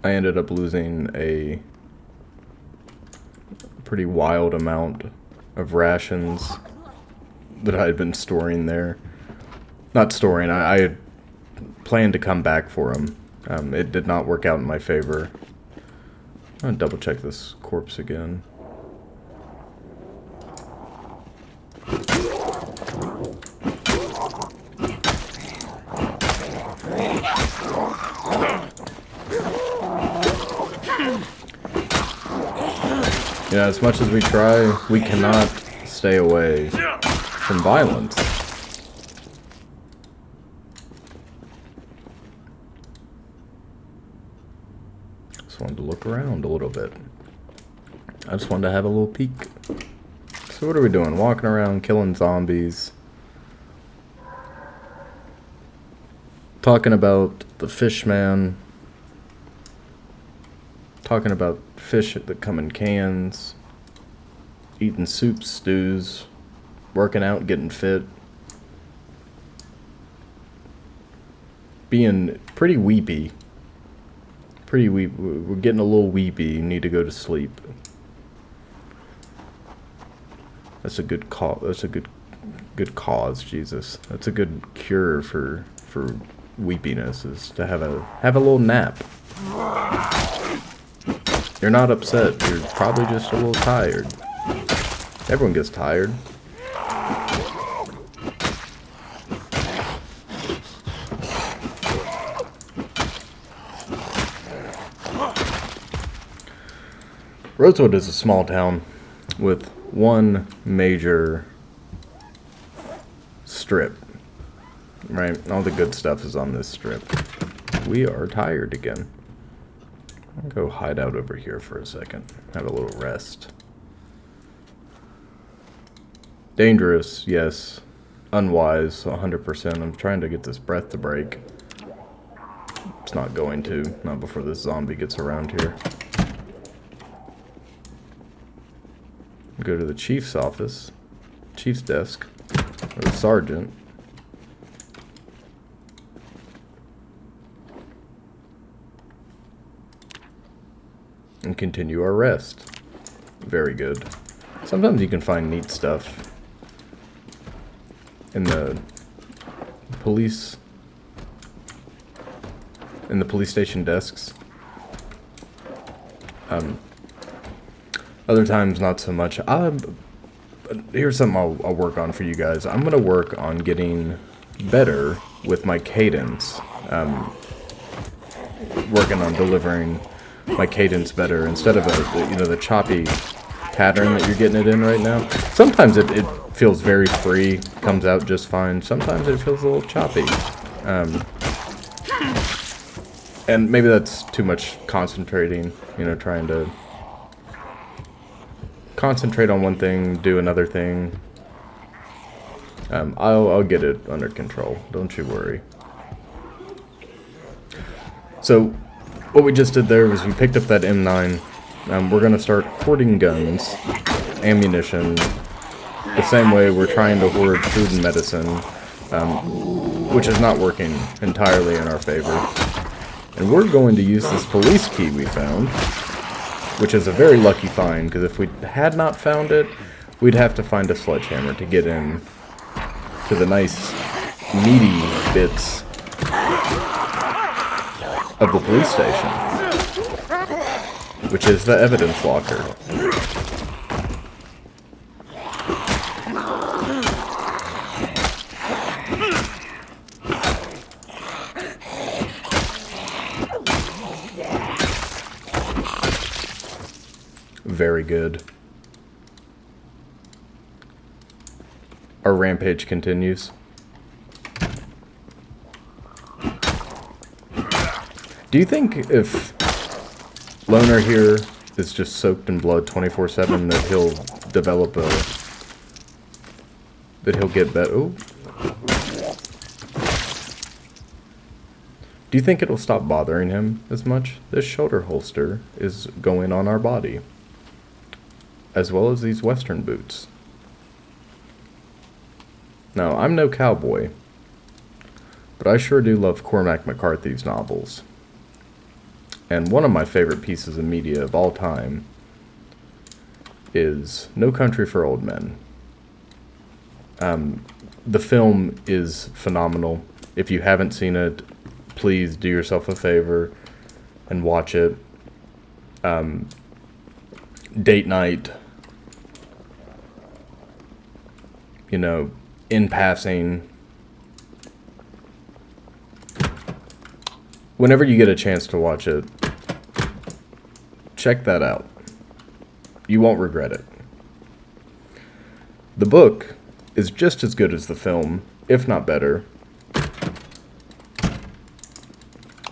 I ended up losing a pretty wild amount of rations that I had been storing there. Not storing, I had planned to come back for them. It did not work out in my favor. I'm gonna double check this corpse again. Yeah, as much as we try, we cannot stay away from violence. Just wanted to look around a little bit. I just wanted to have a little peek. So what are we doing? Walking around, killing zombies. Talking about the fish man. Talking about fish that come in cans. Eating soups, stews. Working out, getting fit. Being pretty weepy. Pretty weepy. We're getting a little weepy. Need to go to sleep. That's a good cause. That's a good cause, Jesus. That's a good cure for weepiness, is to have a little nap. You're not upset. You're probably just a little tired. Everyone gets tired. Rosewood is a small town with one major strip, right? All the good stuff is on this strip. We are tired again. I'll go hide out over here for a second. Have a little rest. Dangerous, yes. Unwise, 100%. I'm trying to get this breath to break. It's not going to. Not before this zombie gets around here. Go to the chief's office. Chief's desk. Or the sergeant. And continue our rest. Very good. Sometimes you can find neat stuff in the police station desks. Other times not so much. Here's something I'll work on for you guys. I'm gonna work on getting better with my cadence. Working on delivering my cadence better instead of the choppy pattern that you're getting it in right now. Sometimes it feels very free, comes out just fine. Sometimes it feels a little choppy. And maybe that's too much concentrating, trying to concentrate on one thing, do another thing. I'll get it under control. Don't you worry. So, what we just did there was we picked up that M9. We're going to start hoarding guns, ammunition, the same way we're trying to hoard food and medicine, which is not working entirely in our favor. And we're going to use this police key we found, which is a very lucky find, because if we had not found it, we'd have to find a sledgehammer to get in to the nice, meaty bits of the police station, which is the evidence locker. Very good. Our rampage continues. Do you think if Loner here is just soaked in blood 24/7 that he'll develop that he'll get better? Ooh. Do you think it'll stop bothering him as much? This shoulder holster is going on our body, as well as these western boots. Now, I'm no cowboy, but I sure do love Cormac McCarthy's novels. And one of my favorite pieces of media of all time is No Country for Old Men. The film is phenomenal. If you haven't seen it, please do yourself a favor and watch it. Date night, in passing. Whenever you get a chance to watch it, check that out. You won't regret it. The book is just as good as the film, if not better.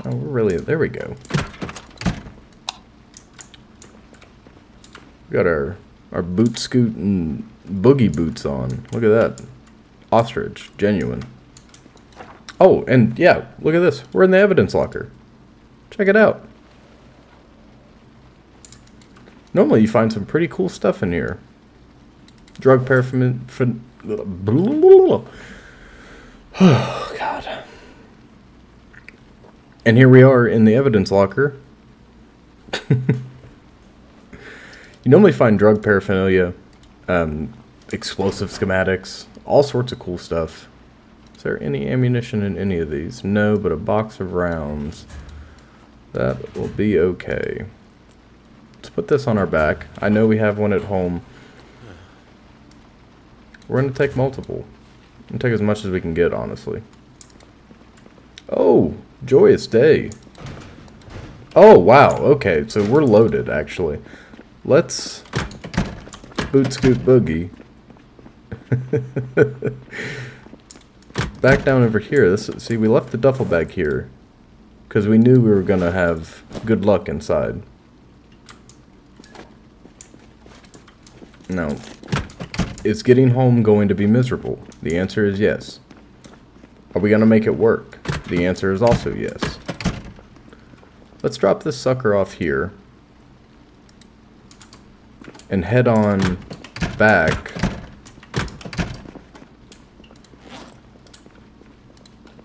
Oh, there we go. We got our boot scoot and boogie boots on. Look at that. Ostrich, genuine. Oh, and yeah, look at this. We're in the evidence locker. Check it out. Normally you find some pretty cool stuff in here. Drug paraphernalia. Oh, God. And here we are in the evidence locker. You normally find drug paraphernalia, explosive schematics, all sorts of cool stuff. Is there any ammunition in any of these? No, but a box of rounds. That will be okay. Let's put this on our back. I know we have one at home. We're going to take multiple. We'll take as much as we can get, honestly. Oh, joyous day. Oh, wow. Okay, so we're loaded, actually. let's boot scoot boogie back down over here. See, we left the duffel bag here because we knew we were gonna have good luck inside. Now, is getting home going to be miserable? The answer is yes. Are we gonna make it work? The answer is also yes. Let's drop this sucker off here and head on back.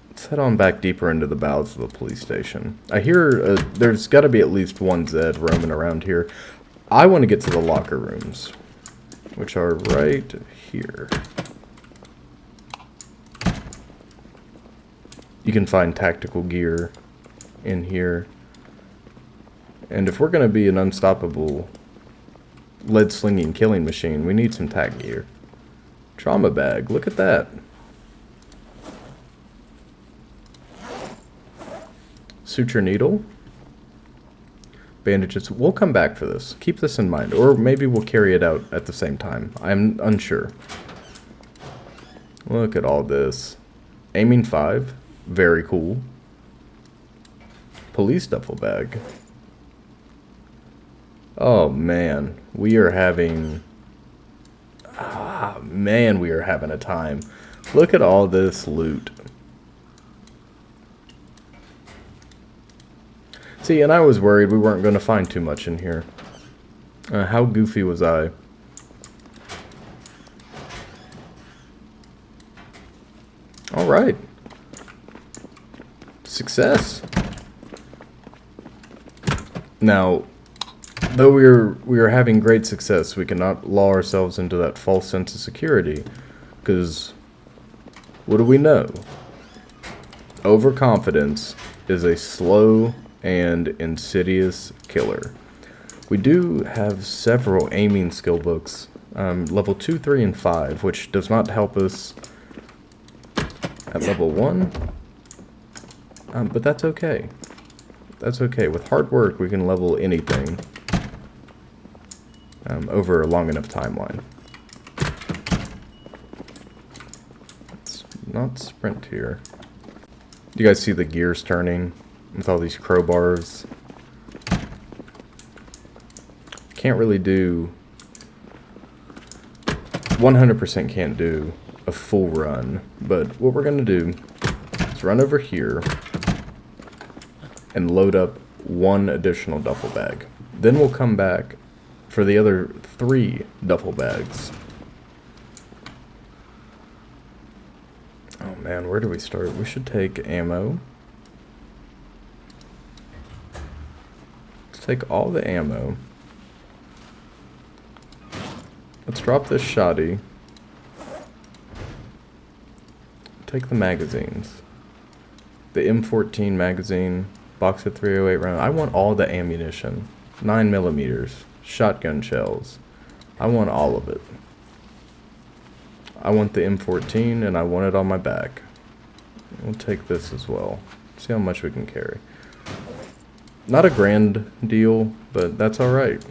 Let's head on back deeper into the bowels of the police station. I hear there's got to be at least one Zed roaming around here. I want to get to the locker rooms, which are right here. You can find tactical gear in here. And if we're going to be an unstoppable lead-slinging killing machine, we need some tac gear. Trauma bag, look at that. Suture needle. Bandages. We'll come back for this. Keep this in mind. Or maybe we'll carry it out at the same time. I'm unsure. Look at all this. Aiming 5. Very cool. Police duffel bag. Oh man. We are having... man, we are having a time. Look at all this loot. See, and I was worried we weren't going to find too much in here. How goofy was I? Alright. Success. Now, though we are having great success, we cannot lull ourselves into that false sense of security. Because, what do we know? Overconfidence is a slow and insidious killer. We do have several aiming skill books, level 2, 3, and 5, which does not help us at level 1, but that's okay. That's okay. With hard work, we can level anything over a long enough timeline. Let's not sprint here. Do you guys see the gears turning? With all these crowbars. Can't really do... 100% can't do a full run. But what we're going to do is run over here and load up one additional duffel bag. Then we'll come back for the other 3 duffel bags. Oh man, where do we start? We should take ammo. Take all the ammo. Let's drop this shoddy. Take the magazines. The M14 magazine, box of 308 rounds. I want all the ammunition. 9mm, shotgun shells. I want all of it. I want the M14 and I want it on my back. We'll take this as well. See how much we can carry. Not a grand deal, but that's alright.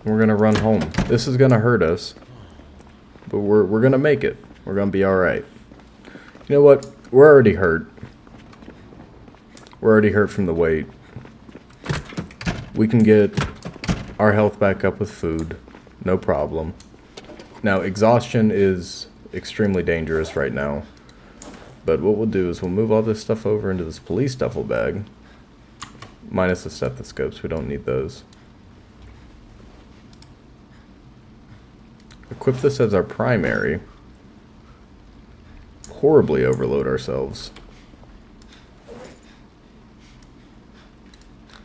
We're gonna run home. This is gonna hurt us, but we're gonna make it. We're gonna be alright. You know what? We're already hurt. We're already hurt from the weight. We can get our health back up with food. No problem. Now, exhaustion is extremely dangerous right now. But what we'll do is we'll move all this stuff over into this police duffel bag. Minus the stethoscopes, we don't need those. Equip this as our primary. Horribly overload ourselves.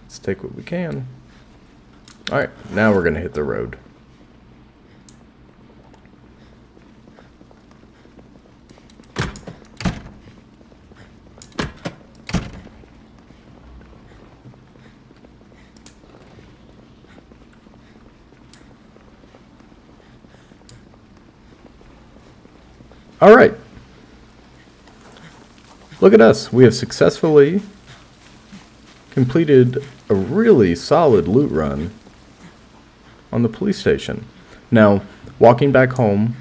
Let's take what we can. Alright, now we're going to hit the road. Alright. Look at us. We have successfully completed a really solid loot run on the police station. Now, walking back home,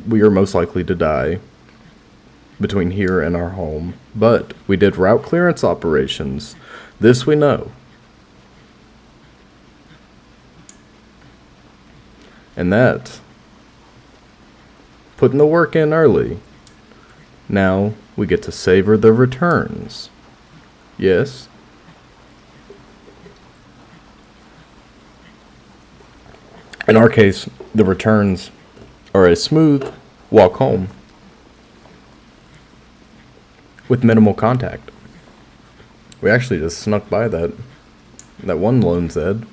we are most likely to die between here and our home, but we did route clearance operations. This we know. And that, putting the work in early, now we get to savor the returns. Yes. In our case, the returns are a smooth walk home with minimal contact. We actually just snuck by that one lone Zed.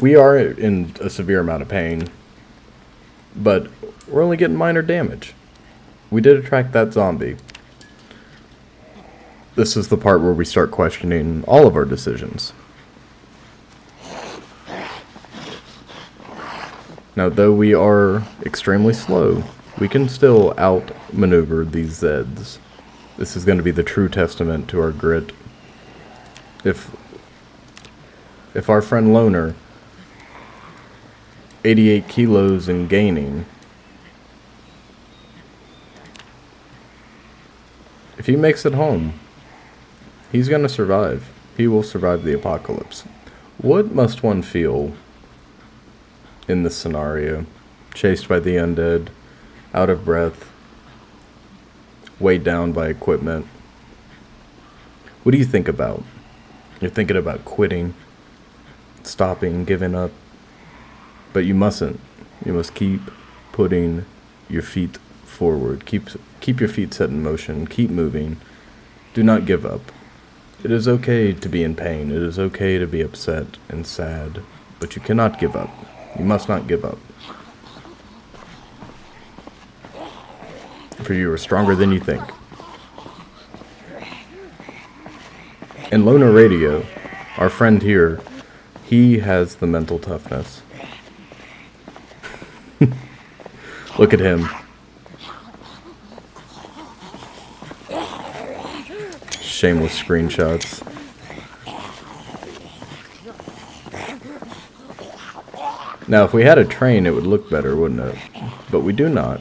We are in a severe amount of pain, but we're only getting minor damage. We did attract that zombie. This is the part where we start questioning all of our decisions. Now, though we are extremely slow, we can still outmaneuver these Zeds. This is going to be the true testament to our grit. If our friend Loner, 88 kilos and gaining, if he makes it home, he's going to survive. He will survive the apocalypse. What must one feel in this scenario? Chased by the undead, out of breath, weighed down by equipment. What do you think about? You're thinking about quitting, stopping, giving up. But you mustn't. You must keep putting your feet forward. Keep your feet set in motion. Keep moving. Do not give up. It is okay to be in pain. It is okay to be upset and sad. But you cannot give up. You must not give up. For you are stronger than you think. And Loner Radio, our friend here, he has the mental toughness. Look at him. Shameless screenshots. Now, if we had a train, it would look better, wouldn't it? But we do not.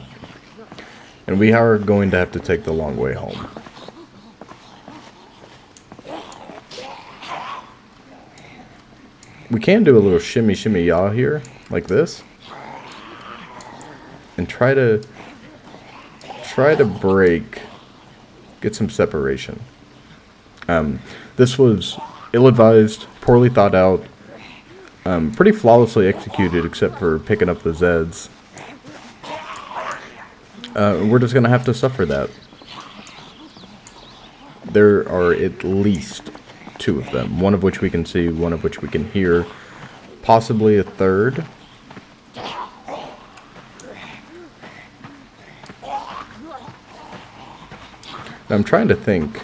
And we are going to have to take the long way home. We can do a little shimmy shimmy yaw here, like this. And try to break, get some separation. This was ill-advised, poorly thought out, pretty flawlessly executed except for picking up the Zeds. We're just going to have to suffer that. There are at least 2 of them, one of which we can see, one of which we can hear, possibly a third. I'm trying to think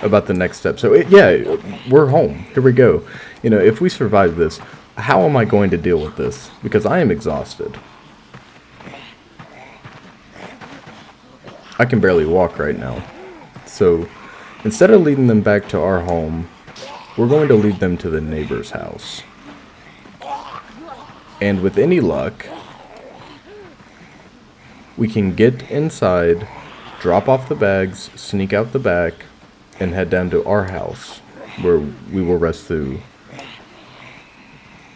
about the next step. So, yeah, we're home. Here we go. You know, if we survive this, how am I going to deal with this? Because I am exhausted. I can barely walk right now. So, instead of leading them back to our home, we're going to lead them to the neighbor's house. And with any luck, we can get inside, drop off the bags, sneak out the back, and head down to our house, where we will rest through.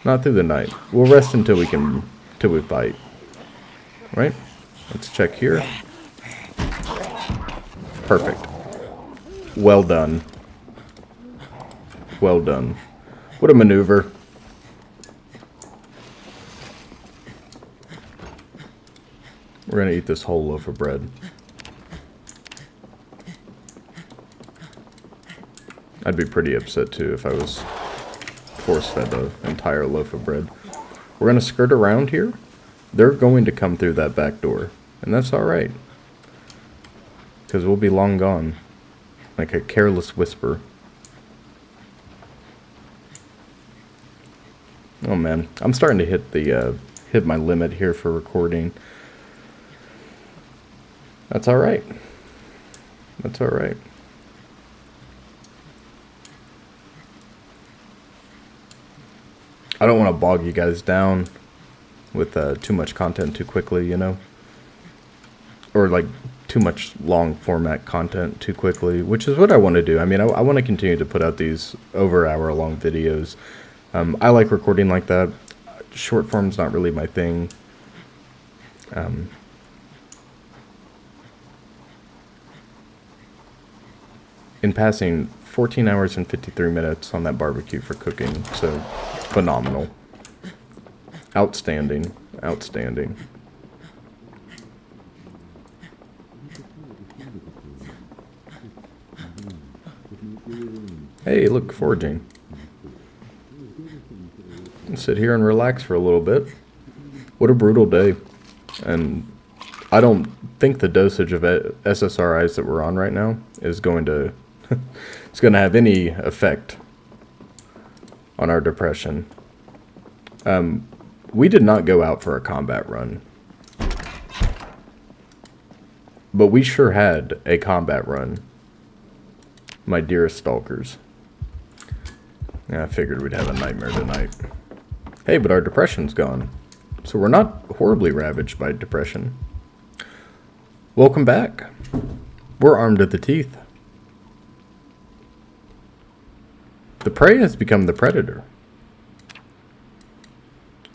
Not through the night. We'll rest until we fight. Right? Let's check here. Perfect. Well done. Well done. What a maneuver. We're gonna eat this whole loaf of bread. I'd be pretty upset too if I was force-fed an entire loaf of bread. We're gonna skirt around here. They're going to come through that back door, and that's alright. Because we'll be long gone. Like a careless whisper. Oh man, I'm starting to hit my limit here for recording. That's alright. That's alright. I don't want to bog you guys down with too much content too quickly, you know? Or like too much long format content too quickly, which is what I want to do. I mean, I want to continue to put out these over hour long videos. I like recording like that. Short form's not really my thing. In passing, 14 hours and 53 minutes on that barbecue for cooking, so phenomenal. Outstanding. Outstanding. Hey, look, foraging. Sit here and relax for a little bit. What a brutal day. And I don't think the dosage of SSRIs that we're on right now is going to it's going to have any effect on our depression. We did not go out for a combat run. But we sure had a combat run. My dearest stalkers. Yeah, I figured we'd have a nightmare tonight. Hey, but our depression's gone. So we're not horribly ravaged by depression. Welcome back. We're armed to the teeth. The prey has become the predator.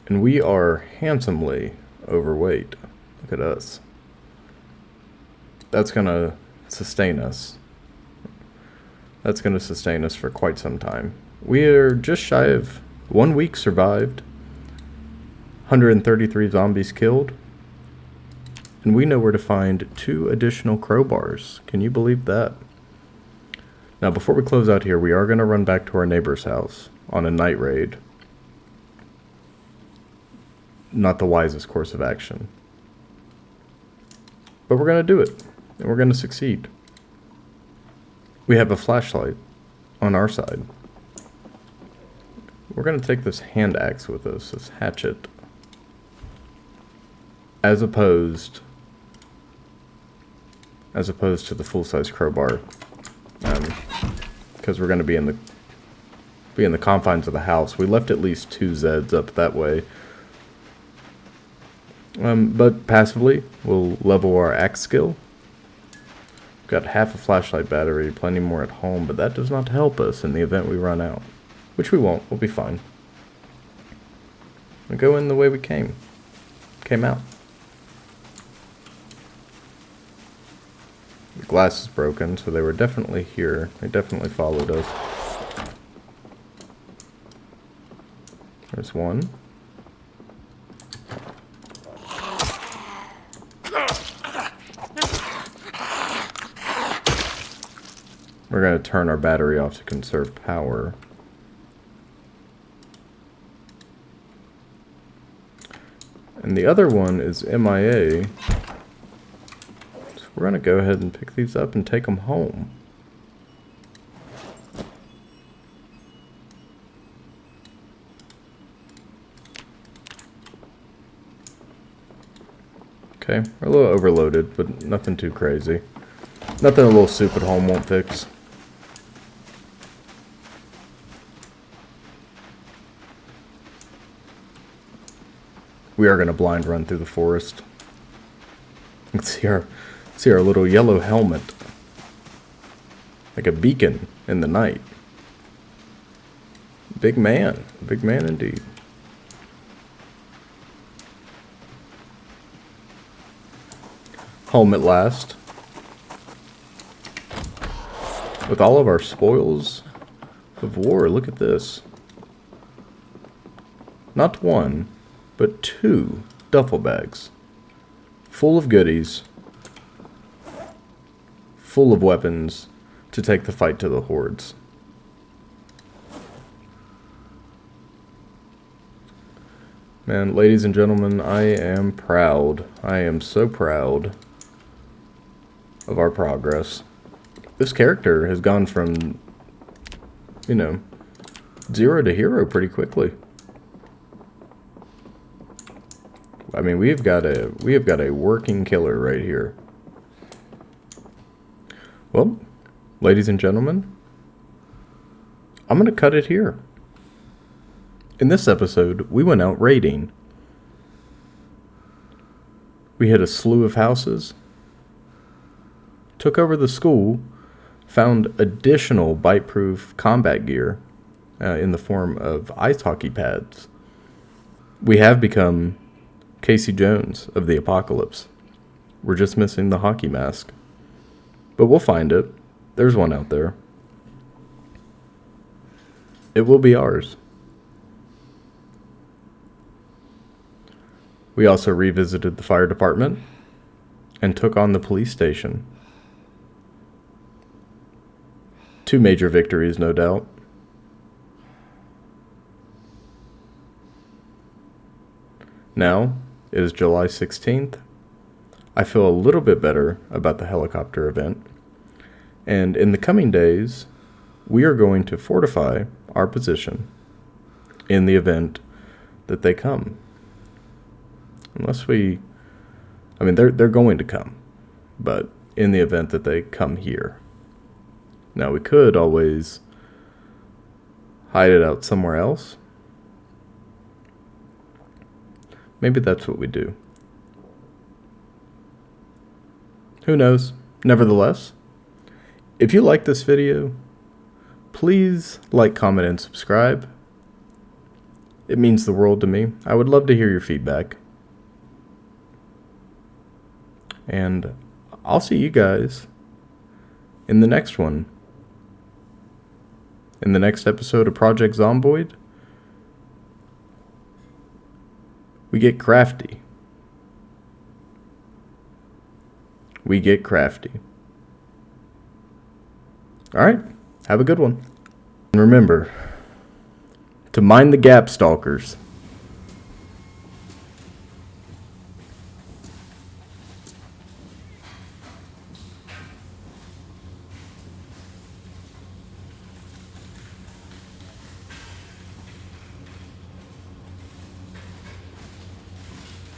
And we are handsomely overweight. Look at us. That's gonna sustain us. That's gonna sustain us for quite some time. We are just shy of 1 week survived. 133 zombies killed. And we know where to find 2 additional crowbars. Can you believe that? Now, before we close out here, we are going to run back to our neighbor's house on a night raid. Not the wisest course of action. But we're going to do it. And we're going to succeed. We have a flashlight on our side. We're going to take this hand axe with us, this hatchet. As opposed to the full-size crowbar. Because we're going to be in the confines of the house. We left at least 2 Zeds up that way. But passively, we'll level our axe skill. We've got half a flashlight battery, plenty more at home, but that does not help us in the event we run out. Which we won't. We'll be fine. We'll go in the way we came out. The glass is broken, so they were definitely here. They definitely followed us. There's one. We're going to turn our battery off to conserve power. And the other one is MIA. So we're going to go ahead and pick these up and take them home. Okay, we're a little overloaded, but nothing too crazy. Nothing a little soup at home won't fix. We are going to blind run through the forest. Let's see our little yellow helmet. Like a beacon in the night. Big man indeed. Home at last. With all of our spoils of war, look at this. Not one, but 2 duffel bags. Full of goodies. Full of weapons to take the fight to the hordes. Man, ladies and gentlemen, I am proud. I am so proud of our progress. This character has gone from, 0 to hero pretty quickly. I mean, we have got a working killer right here. Well, ladies and gentlemen, I'm going to cut it here. In this episode, we went out raiding. We hit a slew of houses, took over the school, found additional bite-proof combat gear in the form of ice hockey pads. We have become Casey Jones of the apocalypse. We're just missing the hockey mask. But we'll find it. There's one out there. It will be ours. We also revisited the fire department and took on the police station. 2 major victories, no doubt. Now, it is July 16th. I feel a little bit better about the helicopter event. And in the coming days, we are going to fortify our position in the event that they come. They're going to come, but in the event that they come here. Now, we could always hide it out somewhere else. Maybe that's what we do. Who knows? Nevertheless, if you like this video, please like, comment, and subscribe. It means the world to me. I would love to hear your feedback. And I'll see you guys in the next one. In the next episode of Project Zomboid, we get crafty. We get crafty. Alright, have a good one. And remember to mind the gap, stalkers.